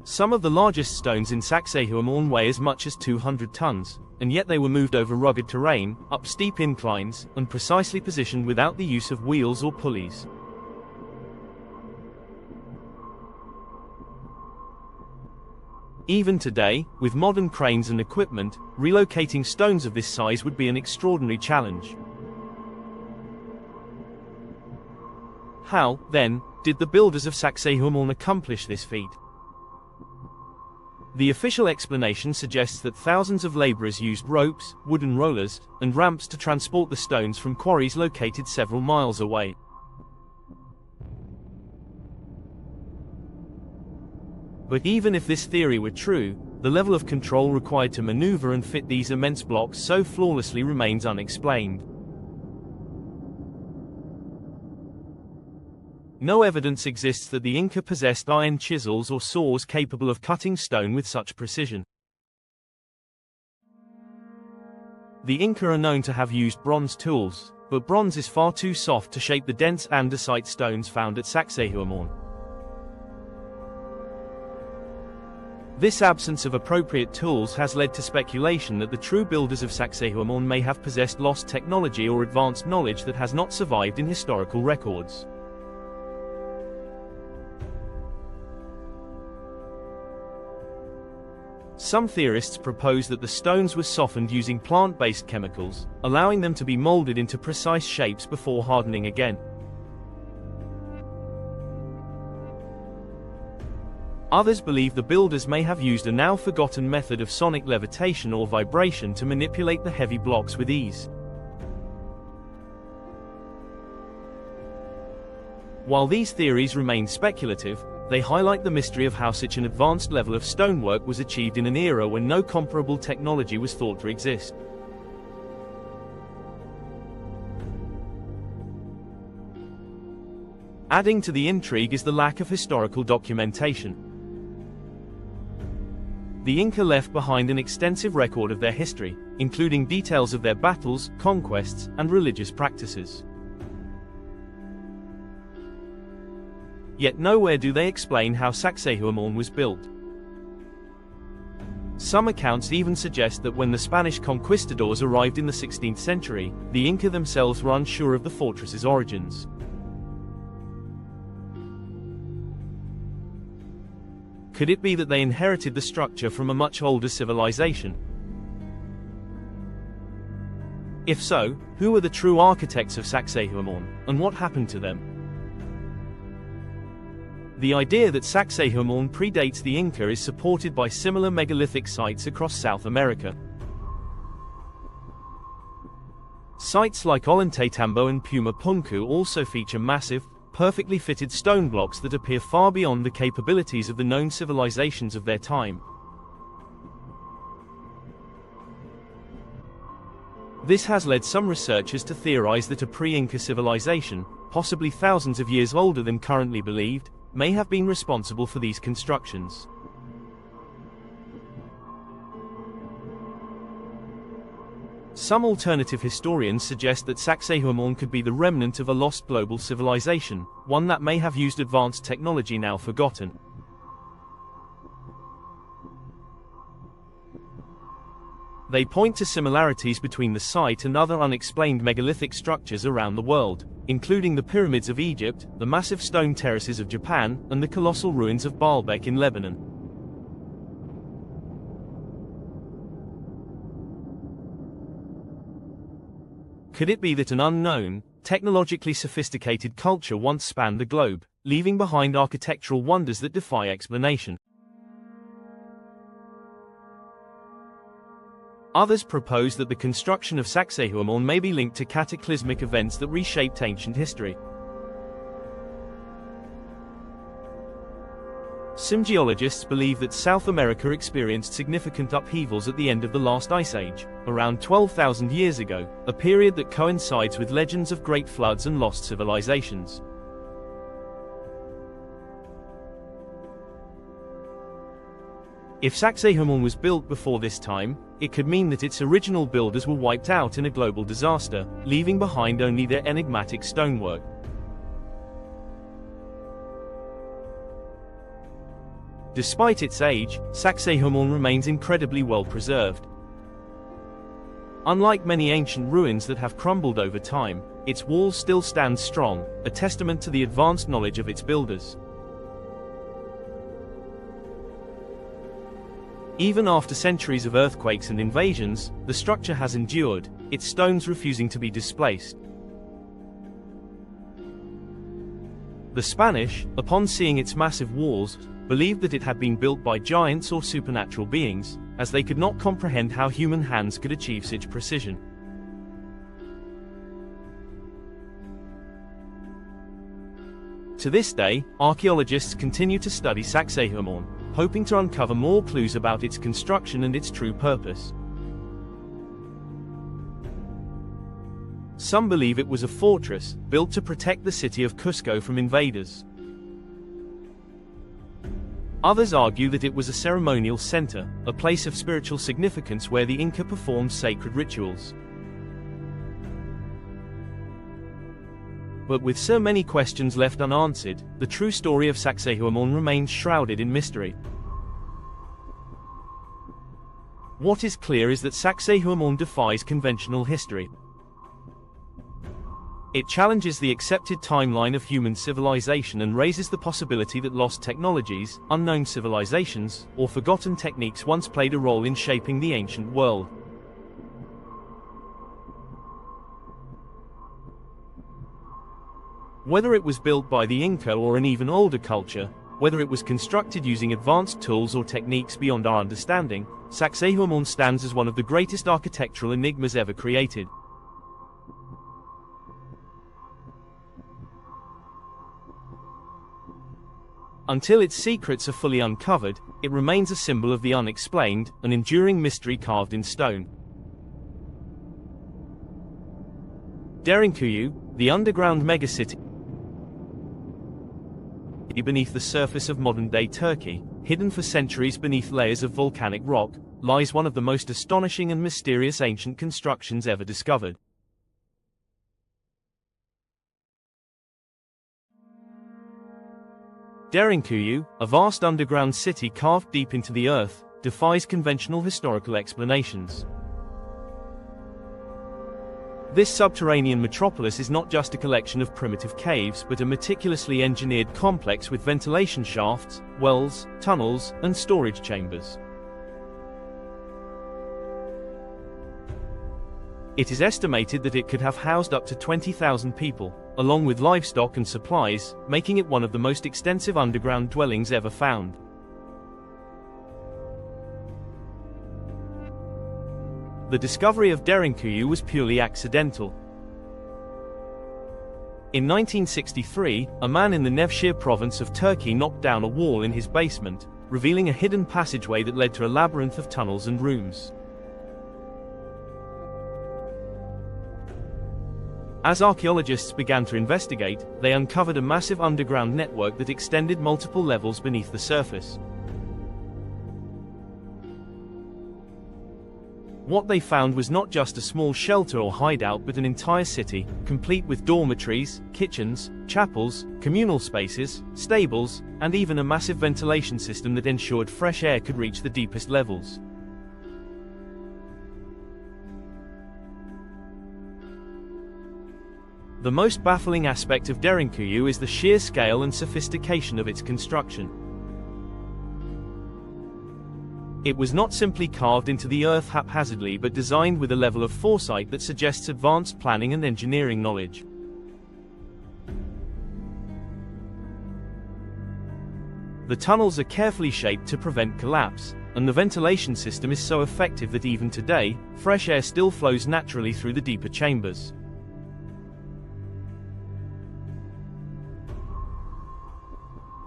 Some of the largest stones in Sacsayhuamán weigh as much as 200 tons, and yet they were moved over rugged terrain, up steep inclines, and precisely positioned without the use of wheels or pulleys. Even today, with modern cranes and equipment, relocating stones of this size would be an extraordinary challenge. How, then, did the builders of Sacsayhuamán accomplish this feat? The official explanation suggests that thousands of laborers used ropes, wooden rollers, and ramps to transport the stones from quarries located several miles away. But even if this theory were true, the level of control required to maneuver and fit these immense blocks so flawlessly remains unexplained. No evidence exists that the Inca possessed iron chisels or saws capable of cutting stone with such precision. The Inca are known to have used bronze tools, but bronze is far too soft to shape the dense andesite stones found at Sacsayhuamán. This absence of appropriate tools has led to speculation that the true builders of Sacsayhuamán may have possessed lost technology or advanced knowledge that has not survived in historical records. Some theorists propose that the stones were softened using plant-based chemicals, allowing them to be molded into precise shapes before hardening again. Others believe the builders may have used a now-forgotten method of sonic levitation or vibration to manipulate the heavy blocks with ease. While these theories remain speculative, they highlight the mystery of how such an advanced level of stonework was achieved in an era when no comparable technology was thought to exist. Adding to the intrigue is the lack of historical documentation. The Inca left behind an extensive record of their history, including details of their battles, conquests, and religious practices. Yet nowhere do they explain how Sacsayhuamán was built. Some accounts even suggest that when the Spanish conquistadors arrived in the 16th century, the Inca themselves were unsure of the fortress's origins. Could it be that they inherited the structure from a much older civilization? If so, who were the true architects of Sacsayhuamán, and what happened to them? The idea that Sacsayhuamán predates the Inca is supported by similar megalithic sites across South America. Sites like Ollantaytambo and Puma Punku also feature massive, perfectly fitted stone blocks that appear far beyond the capabilities of the known civilizations of their time. This has led some researchers to theorize that a pre-Inca civilization, possibly thousands of years older than currently believed, may have been responsible for these constructions. Some alternative historians suggest that Sacsayhuamán could be the remnant of a lost global civilization, one that may have used advanced technology now forgotten. They point to similarities between the site and other unexplained megalithic structures around the world, including the Pyramids of Egypt, the massive stone terraces of Japan, and the colossal ruins of Baalbek in Lebanon. Could it be that an unknown, technologically sophisticated culture once spanned the globe, leaving behind architectural wonders that defy explanation? Others propose that the construction of Sacsayhuamán may be linked to cataclysmic events that reshaped ancient history. Some geologists believe that South America experienced significant upheavals at the end of the last ice age, around 12,000 years ago, a period that coincides with legends of great floods and lost civilizations. If Sacsayhuamán was built before this time, it could mean that its original builders were wiped out in a global disaster, leaving behind only their enigmatic stonework. Despite its age, Sacsayhuamán remains incredibly well preserved. Unlike many ancient ruins that have crumbled over time, its walls still stand strong, a testament to the advanced knowledge of its builders. Even after centuries of earthquakes and invasions, the structure has endured, its stones refusing to be displaced. The Spanish, upon seeing its massive walls, believed that it had been built by giants or supernatural beings, as they could not comprehend how human hands could achieve such precision. To this day, archaeologists continue to study Sacsayhuamán, hoping to uncover more clues about its construction and its true purpose. Some believe it was a fortress, built to protect the city of Cusco from invaders. Others argue that it was a ceremonial center, a place of spiritual significance where the Inca performed sacred rituals. But with so many questions left unanswered, the true story of Sacsayhuamán remains shrouded in mystery. What is clear is that Sacsayhuamán defies conventional history. It challenges the accepted timeline of human civilization and raises the possibility that lost technologies, unknown civilizations, or forgotten techniques once played a role in shaping the ancient world. Whether it was built by the Inca or an even older culture, whether it was constructed using advanced tools or techniques beyond our understanding, Sacsayhuamán stands as one of the greatest architectural enigmas ever created. Until its secrets are fully uncovered, it remains a symbol of the unexplained, an enduring mystery carved in stone. Derinkuyu, the underground megacity beneath the surface of modern-day Turkey, hidden for centuries beneath layers of volcanic rock, lies one of the most astonishing and mysterious ancient constructions ever discovered. Derinkuyu, a vast underground city carved deep into the earth, defies conventional historical explanations. This subterranean metropolis is not just a collection of primitive caves but a meticulously engineered complex with ventilation shafts, wells, tunnels, and storage chambers. It is estimated that it could have housed up to 20,000 people, along with livestock and supplies, making it one of the most extensive underground dwellings ever found. The discovery of Derinkuyu was purely accidental. In 1963, a man in the Nevşehir province of Turkey knocked down a wall in his basement, revealing a hidden passageway that led to a labyrinth of tunnels and rooms. As archaeologists began to investigate, they uncovered a massive underground network that extended multiple levels beneath the surface. What they found was not just a small shelter or hideout but an entire city, complete with dormitories, kitchens, chapels, communal spaces, stables, and even a massive ventilation system that ensured fresh air could reach the deepest levels. The most baffling aspect of Derinkuyu is the sheer scale and sophistication of its construction. It was not simply carved into the earth haphazardly but designed with a level of foresight that suggests advanced planning and engineering knowledge. The tunnels are carefully shaped to prevent collapse, and the ventilation system is so effective that even today, fresh air still flows naturally through the deeper chambers.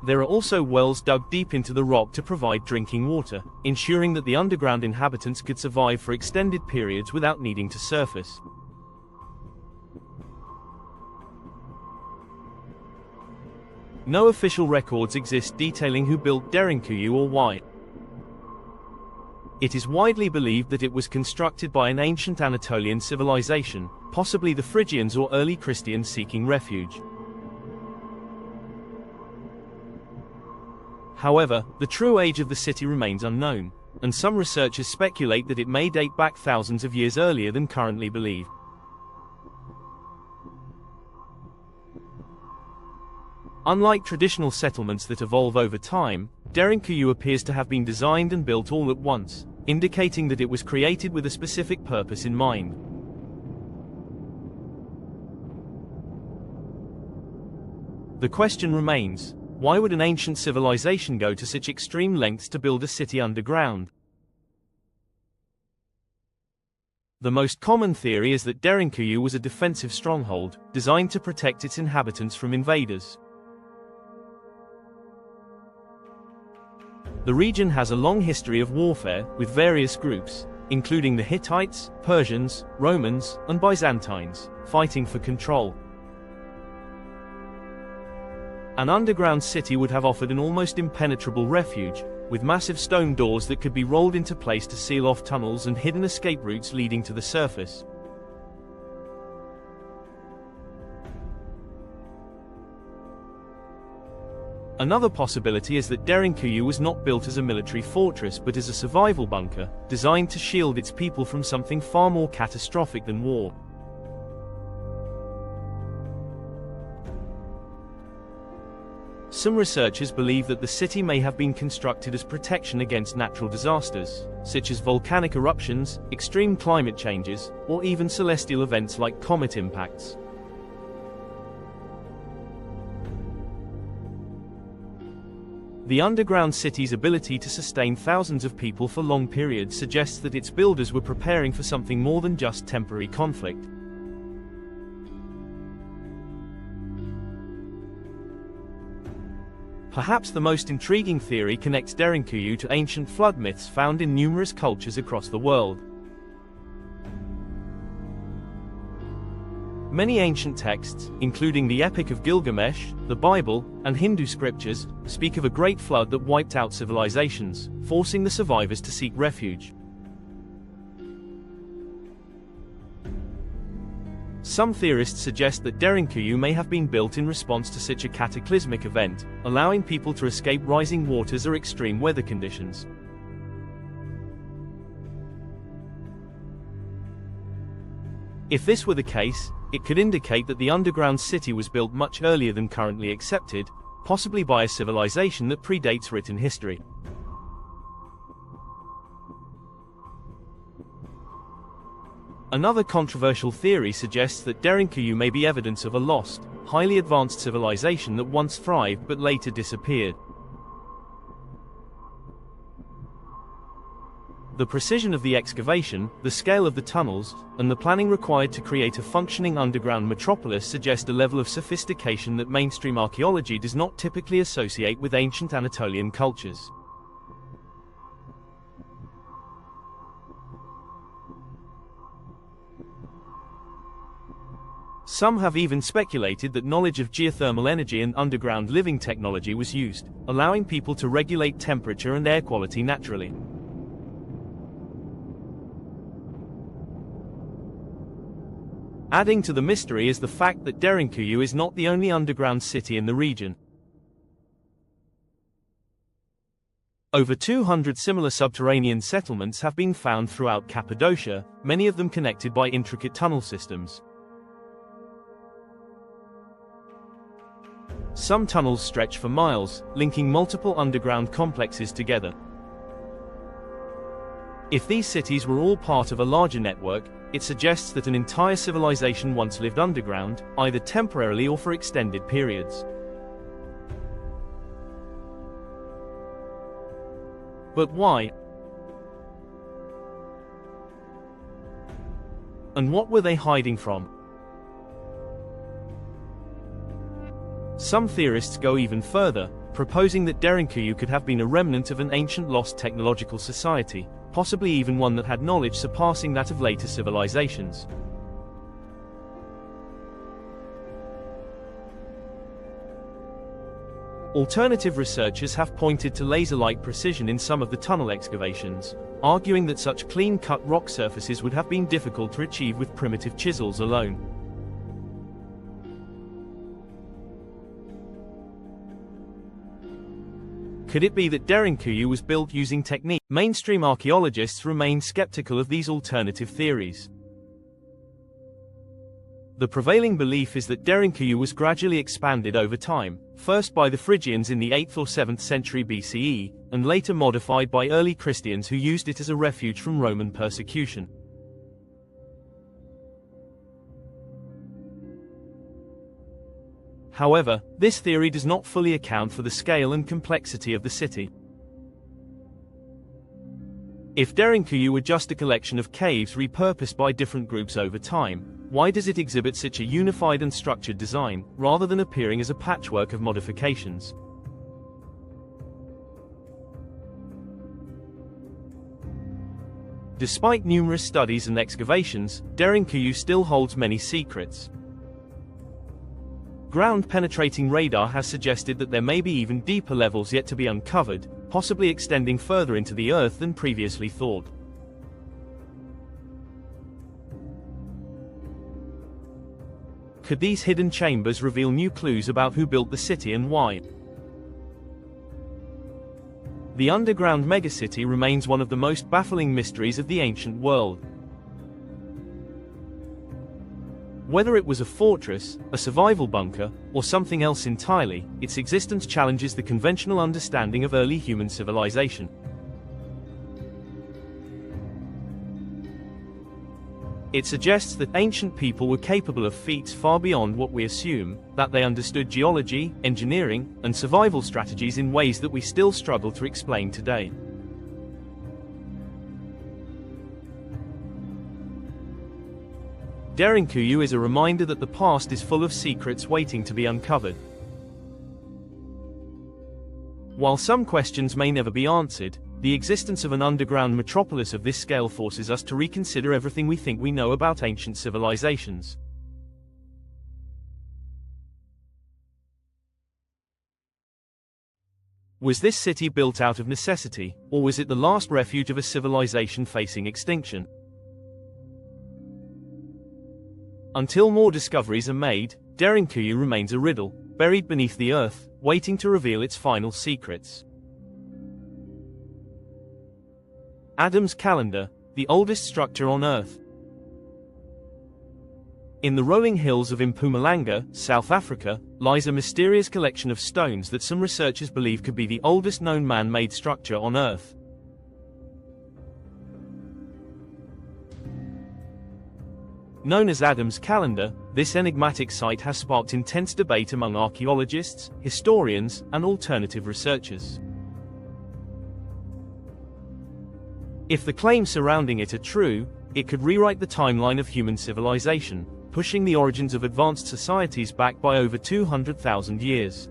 There are also wells dug deep into the rock to provide drinking water, ensuring that the underground inhabitants could survive for extended periods without needing to surface. No official records exist detailing who built Derinkuyu or why. It is widely believed that it was constructed by an ancient Anatolian civilization, possibly the Phrygians or early Christians seeking refuge. However, the true age of the city remains unknown, and some researchers speculate that it may date back thousands of years earlier than currently believed. Unlike traditional settlements that evolve over time, Derinkuyu appears to have been designed and built all at once, indicating that it was created with a specific purpose in mind. The question remains, why would an ancient civilization go to such extreme lengths to build a city underground? The most common theory is that Derinkuyu was a defensive stronghold, designed to protect its inhabitants from invaders. The region has a long history of warfare, with various groups, including the Hittites, Persians, Romans, and Byzantines, fighting for control. An underground city would have offered an almost impenetrable refuge, with massive stone doors that could be rolled into place to seal off tunnels and hidden escape routes leading to the surface. Another possibility is that Derinkuyu was not built as a military fortress but as a survival bunker, designed to shield its people from something far more catastrophic than war. Some researchers believe that the city may have been constructed as protection against natural disasters, such as volcanic eruptions, extreme climate changes, or even celestial events like comet impacts. The underground city's ability to sustain thousands of people for long periods suggests that its builders were preparing for something more than just temporary conflict. Perhaps the most intriguing theory connects Derinkuyu to ancient flood myths found in numerous cultures across the world. Many ancient texts, including the Epic of Gilgamesh, the Bible, and Hindu scriptures, speak of a great flood that wiped out civilizations, forcing the survivors to seek refuge. Some theorists suggest that Derinkuyu may have been built in response to such a cataclysmic event, allowing people to escape rising waters or extreme weather conditions. If this were the case, it could indicate that the underground city was built much earlier than currently accepted, possibly by a civilization that predates written history. Another controversial theory suggests that Derinkuyu may be evidence of a lost, highly advanced civilization that once thrived but later disappeared. The precision of the excavation, the scale of the tunnels, and the planning required to create a functioning underground metropolis suggest a level of sophistication that mainstream archaeology does not typically associate with ancient Anatolian cultures. Some have even speculated that knowledge of geothermal energy and underground living technology was used, allowing people to regulate temperature and air quality naturally. Adding to the mystery is the fact that Derinkuyu is not the only underground city in the region. Over 200 similar subterranean settlements have been found throughout Cappadocia, many of them connected by intricate tunnel systems. Some tunnels stretch for miles, linking multiple underground complexes together. If these cities were all part of a larger network, it suggests that an entire civilization once lived underground, either temporarily or for extended periods. But why? And what were they hiding from? Some theorists go even further, proposing that Derinkuyu could have been a remnant of an ancient lost technological society, possibly even one that had knowledge surpassing that of later civilizations. Alternative researchers have pointed to laser-like precision in some of the tunnel excavations, arguing that such clean-cut rock surfaces would have been difficult to achieve with primitive chisels alone. Could it be that Derinkuyu was built using technique? Mainstream archaeologists remain skeptical of these alternative theories. The prevailing belief is that Derinkuyu was gradually expanded over time, first by the Phrygians in the 8th or 7th century BCE, and later modified by early Christians who used it as a refuge from Roman persecution. However, this theory does not fully account for the scale and complexity of the city. If Derinkuyu were just a collection of caves repurposed by different groups over time, why does it exhibit such a unified and structured design, rather than appearing as a patchwork of modifications? Despite numerous studies and excavations, Derinkuyu still holds many secrets. Ground-penetrating radar has suggested that there may be even deeper levels yet to be uncovered, possibly extending further into the earth than previously thought. Could these hidden chambers reveal new clues about who built the city and why? The underground megacity remains one of the most baffling mysteries of the ancient world. Whether it was a fortress, a survival bunker, or something else entirely, its existence challenges the conventional understanding of early human civilization. It suggests that ancient people were capable of feats far beyond what we assume, that they understood geology, engineering, and survival strategies in ways that we still struggle to explain today. Derinkuyu is a reminder that the past is full of secrets waiting to be uncovered. While some questions may never be answered, the existence of an underground metropolis of this scale forces us to reconsider everything we think we know about ancient civilizations. Was this city built out of necessity, or was it the last refuge of a civilization facing extinction? Until more discoveries are made, Derinkuyu remains a riddle, buried beneath the earth, waiting to reveal its final secrets. Adam's calendar, the oldest structure on Earth. In the rolling hills of Mpumalanga, South Africa, lies a mysterious collection of stones that some researchers believe could be the oldest known man-made structure on Earth. Known as Adam's calendar, this enigmatic site has sparked intense debate among archaeologists, historians, and alternative researchers. If the claims surrounding it are true, it could rewrite the timeline of human civilization, pushing the origins of advanced societies back by over 200,000 years.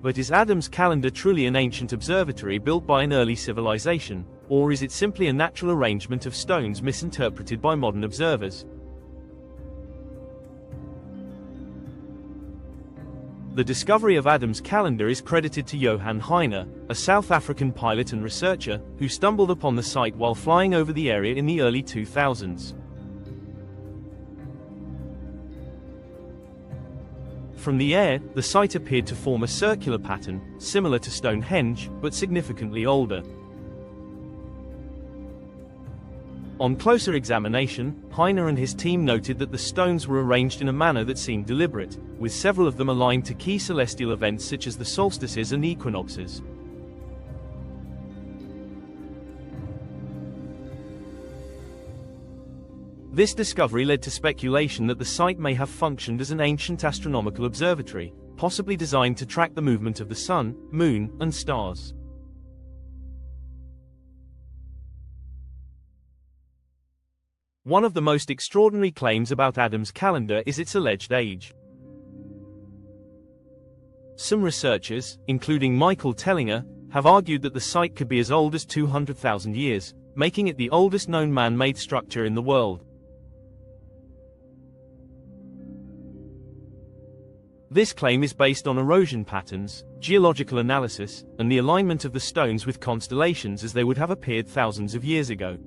But is Adam's calendar truly an ancient observatory built by an early civilization, or is it simply a natural arrangement of stones misinterpreted by modern observers? The discovery of Adam's calendar is credited to Johan Heine, a South African pilot and researcher, who stumbled upon the site while flying over the area in the early 2000s. From the air, the site appeared to form a circular pattern, similar to Stonehenge, but significantly older. On closer examination, Heine and his team noted that the stones were arranged in a manner that seemed deliberate, with several of them aligned to key celestial events such as the solstices and equinoxes. This discovery led to speculation that the site may have functioned as an ancient astronomical observatory, possibly designed to track the movement of the sun, moon, and stars. One of the most extraordinary claims about Adam's calendar is its alleged age. Some researchers, including Michael Tellinger, have argued that the site could be as old as 200,000 years, making it the oldest known man-made structure in the world. This claim is based on erosion patterns, geological analysis, and the alignment of the stones with constellations as they would have appeared thousands of years ago.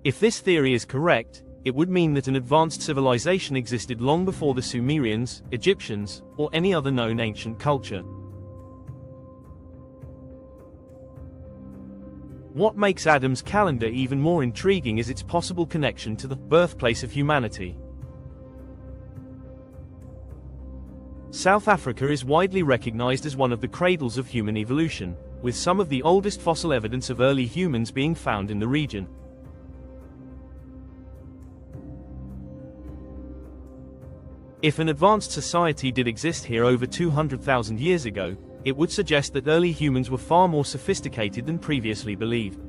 If this theory is correct, it would mean that an advanced civilization existed long before the Sumerians, Egyptians, or any other known ancient culture. What makes Adam's calendar even more intriguing is its possible connection to the birthplace of humanity. South Africa is widely recognized as one of the cradles of human evolution, with some of the oldest fossil evidence of early humans being found in the region. If an advanced society did exist here over 200,000 years ago, it would suggest that early humans were far more sophisticated than previously believed.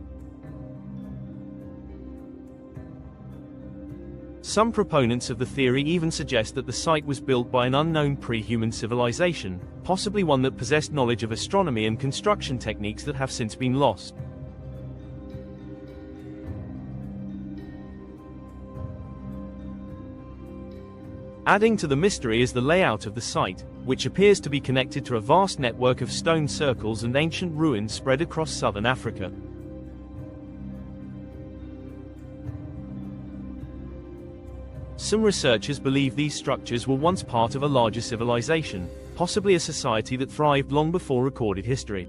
Some proponents of the theory even suggest that the site was built by an unknown pre-human civilization, possibly one that possessed knowledge of astronomy and construction techniques that have since been lost. Adding to the mystery is the layout of the site, which appears to be connected to a vast network of stone circles and ancient ruins spread across southern Africa. Some researchers believe these structures were once part of a larger civilization, possibly a society that thrived long before recorded history.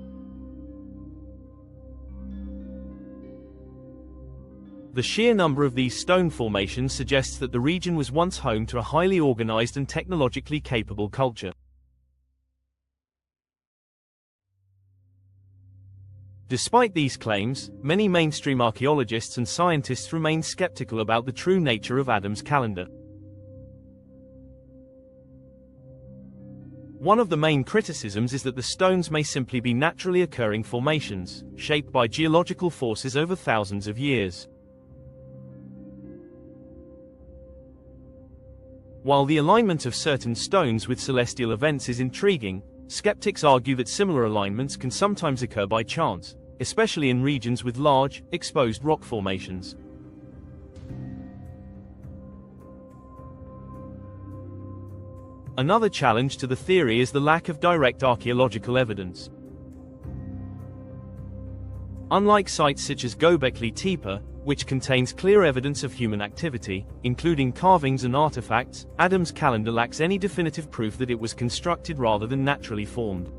The sheer number of these stone formations suggests that the region was once home to a highly organized and technologically capable culture. Despite these claims, many mainstream archaeologists and scientists remain skeptical about the true nature of Adam's calendar. One of the main criticisms is that the stones may simply be naturally occurring formations, shaped by geological forces over thousands of years. While the alignment of certain stones with celestial events is intriguing, skeptics argue that similar alignments can sometimes occur by chance, especially in regions with large, exposed rock formations. Another challenge to the theory is the lack of direct archaeological evidence. Unlike sites such as Göbekli Tepe, which contains clear evidence of human activity, including carvings and artifacts, Adam's calendar lacks any definitive proof that it was constructed rather than naturally formed.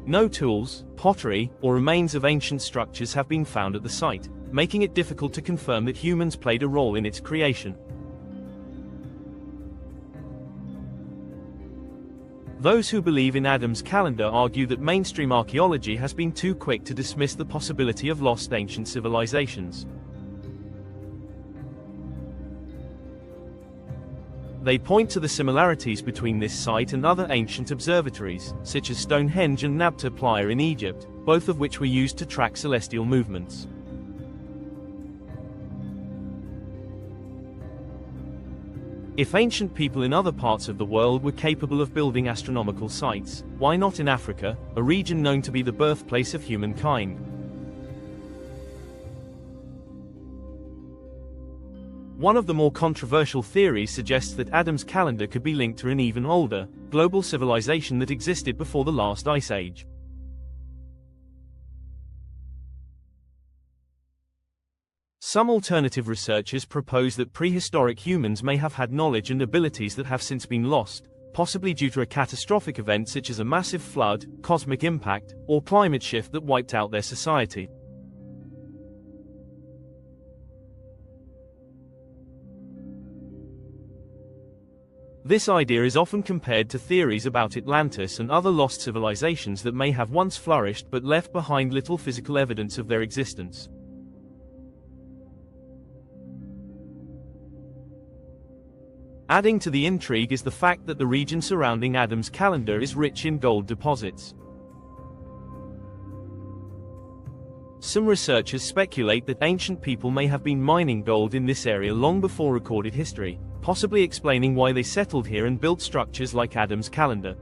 No tools, pottery, or remains of ancient structures have been found at the site, making it difficult to confirm that humans played a role in its creation. Those who believe in Adam's calendar argue that mainstream archaeology has been too quick to dismiss the possibility of lost ancient civilizations. They point to the similarities between this site and other ancient observatories, such as Stonehenge and Nabta Playa in Egypt, both of which were used to track celestial movements. If ancient people in other parts of the world were capable of building astronomical sites, why not in Africa, a region known to be the birthplace of humankind? One of the more controversial theories suggests that Adam's calendar could be linked to an even older, global civilization that existed before the last ice age. Some alternative researchers propose that prehistoric humans may have had knowledge and abilities that have since been lost, possibly due to a catastrophic event such as a massive flood, cosmic impact, or climate shift that wiped out their society. This idea is often compared to theories about Atlantis and other lost civilizations that may have once flourished but left behind little physical evidence of their existence. Adding to the intrigue is the fact that the region surrounding Adam's calendar is rich in gold deposits. Some researchers speculate that ancient people may have been mining gold in this area long before recorded history, possibly explaining why they settled here and built structures like Adam's calendar.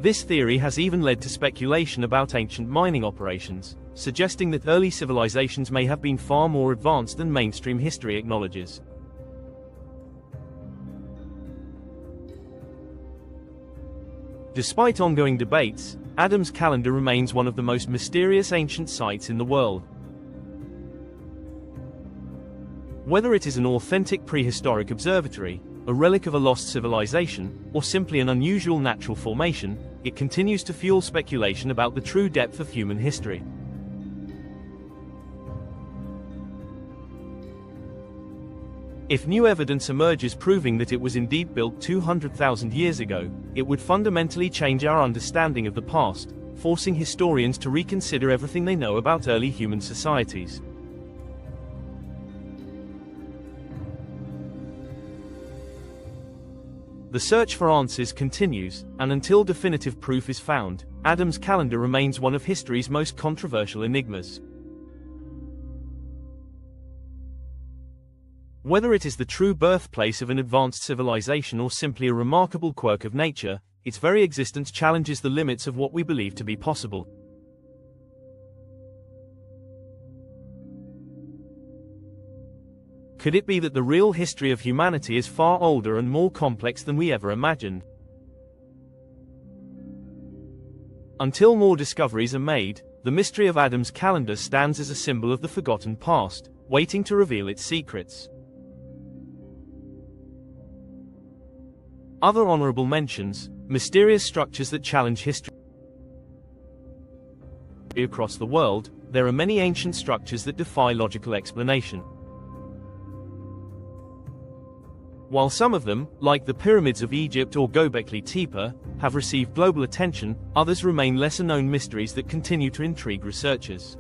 This theory has even led to speculation about ancient mining operations, suggesting that early civilizations may have been far more advanced than mainstream history acknowledges. Despite ongoing debates, Adam's calendar remains one of the most mysterious ancient sites in the world. Whether it is an authentic prehistoric observatory, a relic of a lost civilization, or simply an unusual natural formation, it continues to fuel speculation about the true depth of human history. If new evidence emerges proving that it was indeed built 200,000 years ago, it would fundamentally change our understanding of the past, forcing historians to reconsider everything they know about early human societies. The search for answers continues, and until definitive proof is found, Adam's calendar remains one of history's most controversial enigmas. Whether it is the true birthplace of an advanced civilization or simply a remarkable quirk of nature, its very existence challenges the limits of what we believe to be possible. Could it be that the real history of humanity is far older and more complex than we ever imagined? Until more discoveries are made, the mystery of Adam's calendar stands as a symbol of the forgotten past, waiting to reveal its secrets. Other honorable mentions: mysterious structures that challenge history. Across the world, there are many ancient structures that defy logical explanation. While some of them, like the Pyramids of Egypt or Göbekli Tepe, have received global attention, others remain lesser-known mysteries that continue to intrigue researchers.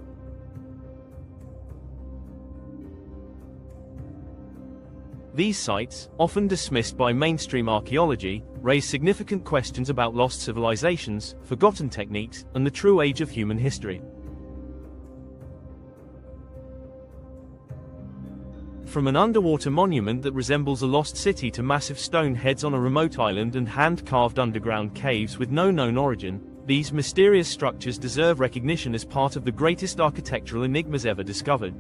These sites, often dismissed by mainstream archaeology, raise significant questions about lost civilizations, forgotten techniques, and the true age of human history. From an underwater monument that resembles a lost city to massive stone heads on a remote island and hand-carved underground caves with no known origin, these mysterious structures deserve recognition as part of the greatest architectural enigmas ever discovered.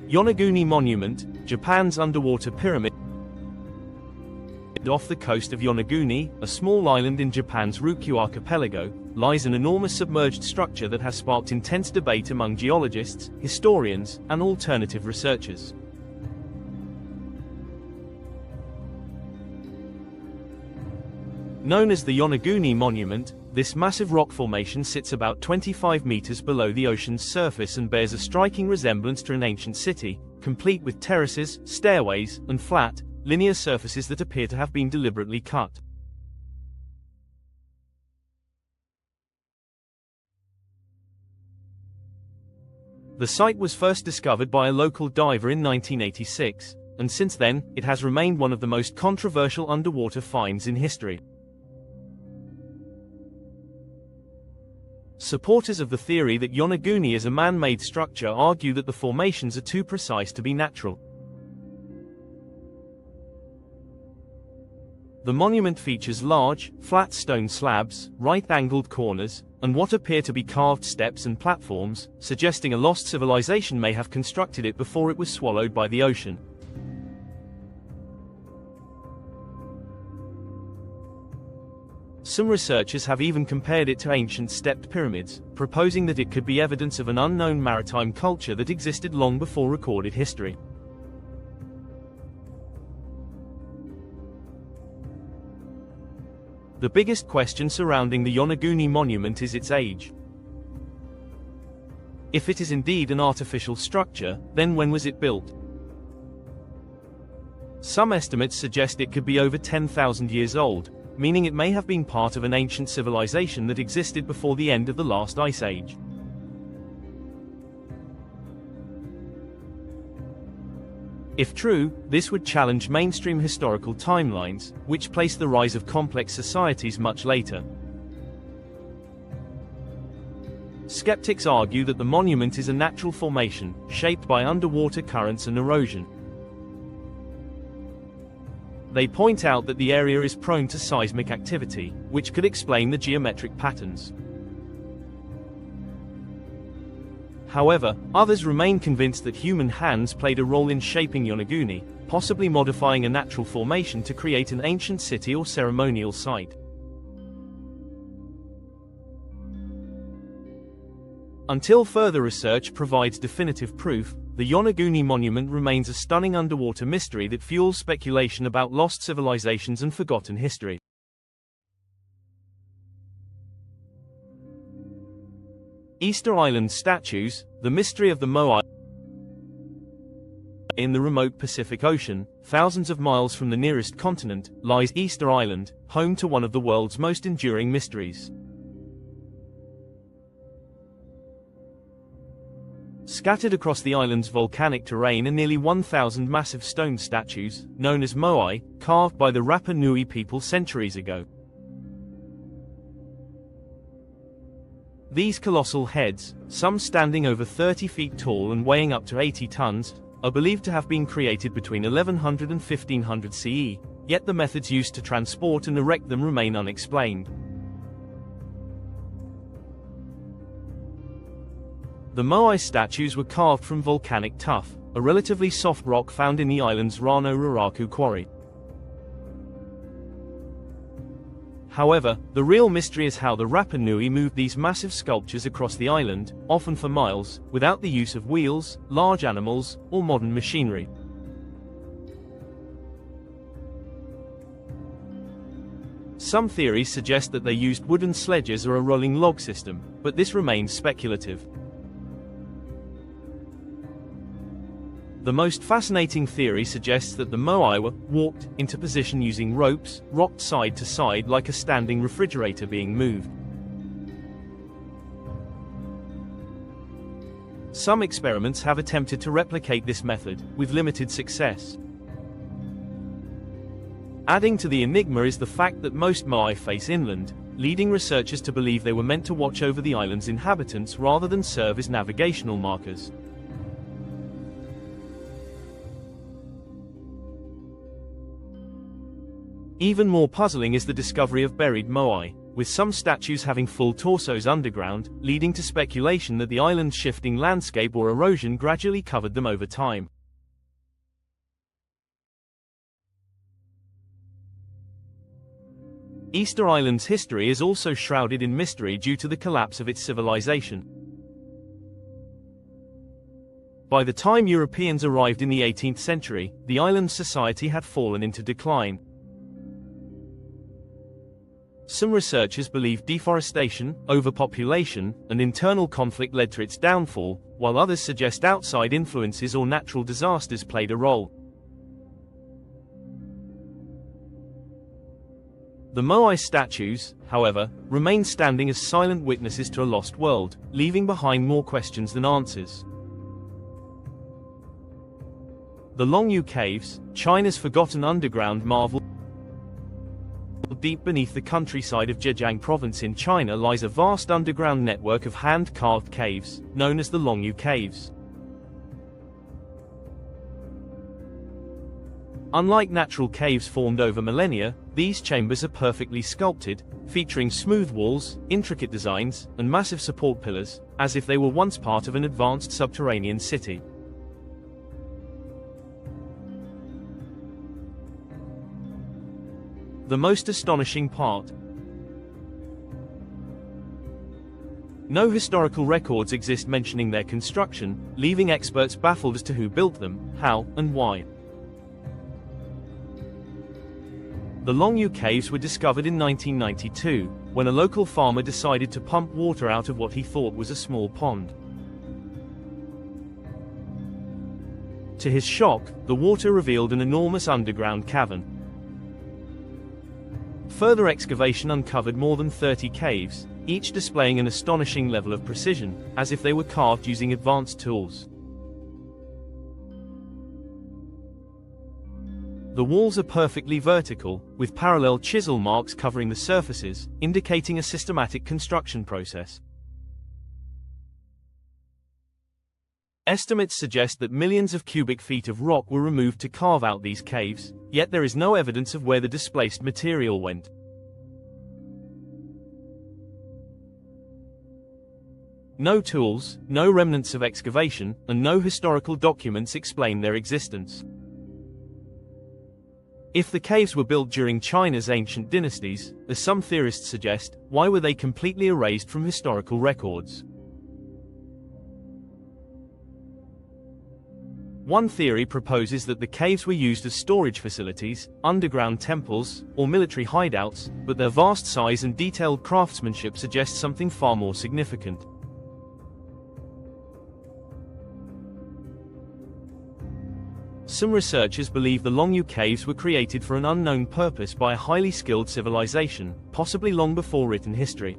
Yonaguni Monument, Japan's underwater pyramid. Off the coast of Yonaguni, a small island in Japan's Ryukyu archipelago, lies an enormous submerged structure that has sparked intense debate among geologists, historians, and alternative researchers. Known as the Yonaguni Monument, this massive rock formation sits about 25 meters below the ocean's surface and bears a striking resemblance to an ancient city, complete with terraces, stairways, and flat, linear surfaces that appear to have been deliberately cut. The site was first discovered by a local diver in 1986, and since then, it has remained one of the most controversial underwater finds in history. Supporters of the theory that Yonaguni is a man-made structure argue that the formations are too precise to be natural. The monument features large, flat stone slabs, right-angled corners, and what appear to be carved steps and platforms, suggesting a lost civilization may have constructed it before it was swallowed by the ocean. Some researchers have even compared it to ancient stepped pyramids, proposing that it could be evidence of an unknown maritime culture that existed long before recorded history. The biggest question surrounding the Yonaguni Monument is its age. If it is indeed an artificial structure, then when was it built? Some estimates suggest it could be over 10,000 years old, meaning it may have been part of an ancient civilization that existed before the end of the last ice age. If true, this would challenge mainstream historical timelines, which place the rise of complex societies much later. Skeptics argue that the monument is a natural formation, shaped by underwater currents and erosion. They point out that the area is prone to seismic activity, which could explain the geometric patterns. However, others remain convinced that human hands played a role in shaping Yonaguni, possibly modifying a natural formation to create an ancient city or ceremonial site. Until further research provides definitive proof, the Yonaguni Monument remains a stunning underwater mystery that fuels speculation about lost civilizations and forgotten history. Easter Island statues, the mystery of the Moai. In the remote Pacific Ocean, thousands of miles from the nearest continent, lies Easter Island, home to one of the world's most enduring mysteries. Scattered across the island's volcanic terrain are nearly 1,000 massive stone statues, known as moai, carved by the Rapa Nui people centuries ago. These colossal heads, some standing over 30 feet tall and weighing up to 80 tons, are believed to have been created between 1100 and 1500 CE, yet the methods used to transport and erect them remain unexplained. The moai statues were carved from volcanic tuff, a relatively soft rock found in the island's Rano Raraku quarry. However, the real mystery is how the Rapa Nui moved these massive sculptures across the island, often for miles, without the use of wheels, large animals, or modern machinery. Some theories suggest that they used wooden sledges or a rolling log system, but this remains speculative. The most fascinating theory suggests that the moai were walked into position using ropes, rocked side to side like a standing refrigerator being moved. Some experiments have attempted to replicate this method, with limited success. Adding to the enigma is the fact that most moai face inland, leading researchers to believe they were meant to watch over the island's inhabitants rather than serve as navigational markers. Even more puzzling is the discovery of buried moai, with some statues having full torsos underground, leading to speculation that the island's shifting landscape or erosion gradually covered them over time. Easter Island's history is also shrouded in mystery due to the collapse of its civilization. By the time Europeans arrived in the 18th century, the island's society had fallen into decline. Some researchers believe deforestation, overpopulation, and internal conflict led to its downfall, while others suggest outside influences or natural disasters played a role. The moai statues, however, remain standing as silent witnesses to a lost world, leaving behind more questions than answers. The Longyu Caves, China's forgotten underground marvel. Deep beneath the countryside of Zhejiang province in China lies a vast underground network of hand-carved caves, known as the Longyu Caves. Unlike natural caves formed over millennia, these chambers are perfectly sculpted, featuring smooth walls, intricate designs, and massive support pillars, as if they were once part of an advanced subterranean city. The most astonishing part. No historical records exist mentioning their construction, leaving experts baffled as to who built them, how, and why. The Longyu Caves were discovered in 1992, when a local farmer decided to pump water out of what he thought was a small pond. To his shock, the water revealed an enormous underground cavern. Further excavation uncovered more than 30 caves, each displaying an astonishing level of precision, as if they were carved using advanced tools. The walls are perfectly vertical, with parallel chisel marks covering the surfaces, indicating a systematic construction process. Estimates suggest that millions of cubic feet of rock were removed to carve out these caves, yet there is no evidence of where the displaced material went. No tools, no remnants of excavation, and no historical documents explain their existence. If the caves were built during China's ancient dynasties, as some theorists suggest, why were they completely erased from historical records? One theory proposes that the caves were used as storage facilities, underground temples, or military hideouts, but their vast size and detailed craftsmanship suggest something far more significant. Some researchers believe the Longyu caves were created for an unknown purpose by a highly skilled civilization, possibly long before written history.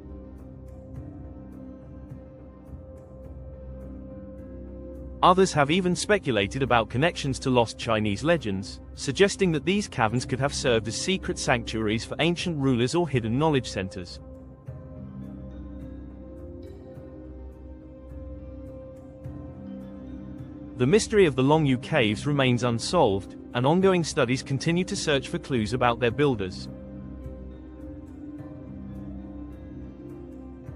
Others have even speculated about connections to lost Chinese legends, suggesting that these caverns could have served as secret sanctuaries for ancient rulers or hidden knowledge centers. The mystery of the Longyu caves remains unsolved, and ongoing studies continue to search for clues about their builders.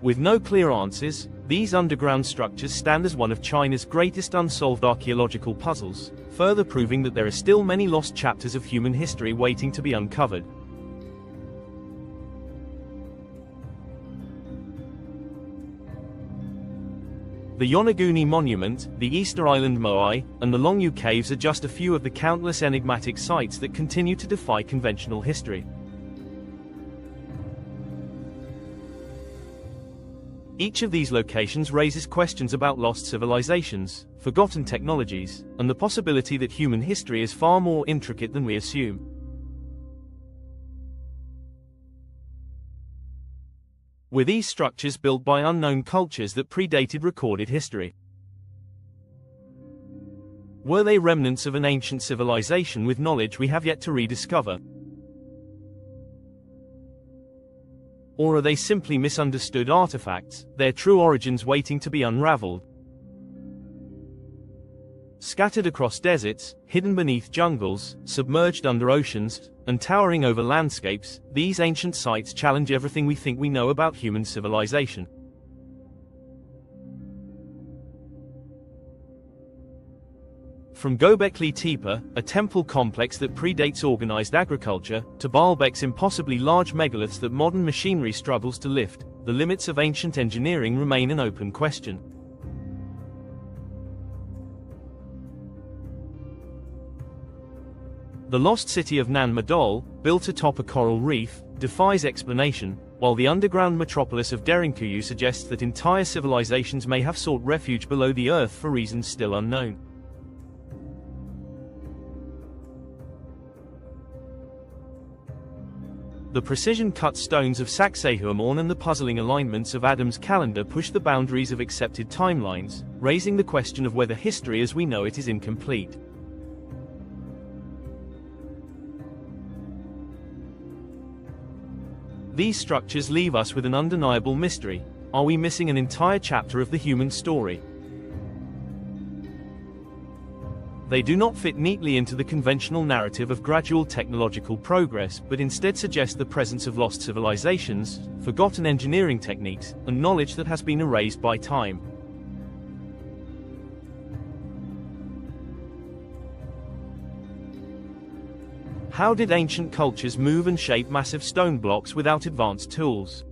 With no clear answers, these underground structures stand as one of China's greatest unsolved archaeological puzzles, further proving that there are still many lost chapters of human history waiting to be uncovered. The Yonaguni Monument, the Easter Island Moai, and the Longyu Caves are just a few of the countless enigmatic sites that continue to defy conventional history. Each of these locations raises questions about lost civilizations, forgotten technologies, and the possibility that human history is far more intricate than we assume. Were these structures built by unknown cultures that predated recorded history? Were they remnants of an ancient civilization with knowledge we have yet to rediscover? Or are they simply misunderstood artifacts, their true origins waiting to be unraveled? Scattered across deserts, hidden beneath jungles, submerged under oceans, and towering over landscapes, these ancient sites challenge everything we think we know about human civilization. From Göbekli Tepe, a temple complex that predates organized agriculture, to Baalbek's impossibly large megaliths that modern machinery struggles to lift, the limits of ancient engineering remain an open question. The lost city of Nan Madol, built atop a coral reef, defies explanation, while the underground metropolis of Derinkuyu suggests that entire civilizations may have sought refuge below the earth for reasons still unknown. The precision-cut stones of Sacsayhuamán and the puzzling alignments of Adam's calendar push the boundaries of accepted timelines, raising the question of whether history as we know it is incomplete. These structures leave us with an undeniable mystery. Are we missing an entire chapter of the human story? They do not fit neatly into the conventional narrative of gradual technological progress, but instead suggest the presence of lost civilizations, forgotten engineering techniques, and knowledge that has been erased by time. How did ancient cultures move and shape massive stone blocks without advanced tools?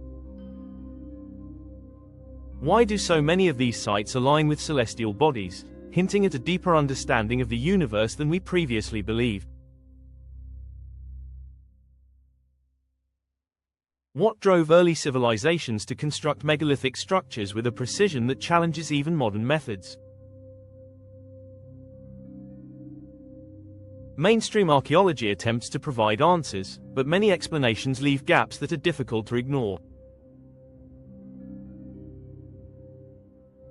Why do so many of these sites align with celestial bodies, hinting at a deeper understanding of the universe than we previously believed? What drove early civilizations to construct megalithic structures with a precision that challenges even modern methods? Mainstream archaeology attempts to provide answers, but many explanations leave gaps that are difficult to ignore.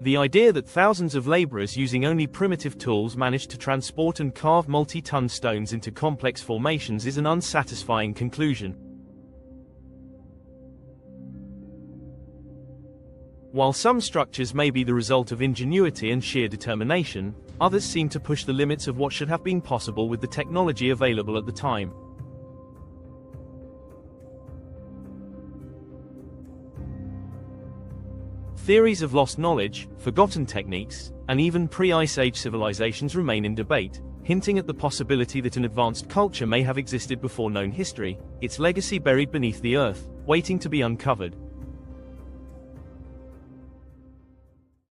The idea that thousands of laborers using only primitive tools managed to transport and carve multi-ton stones into complex formations is an unsatisfying conclusion. While some structures may be the result of ingenuity and sheer determination, others seem to push the limits of what should have been possible with the technology available at the time. Theories of lost knowledge, forgotten techniques, and even pre-Ice Age civilizations remain in debate, hinting at the possibility that an advanced culture may have existed before known history, its legacy buried beneath the earth, waiting to be uncovered.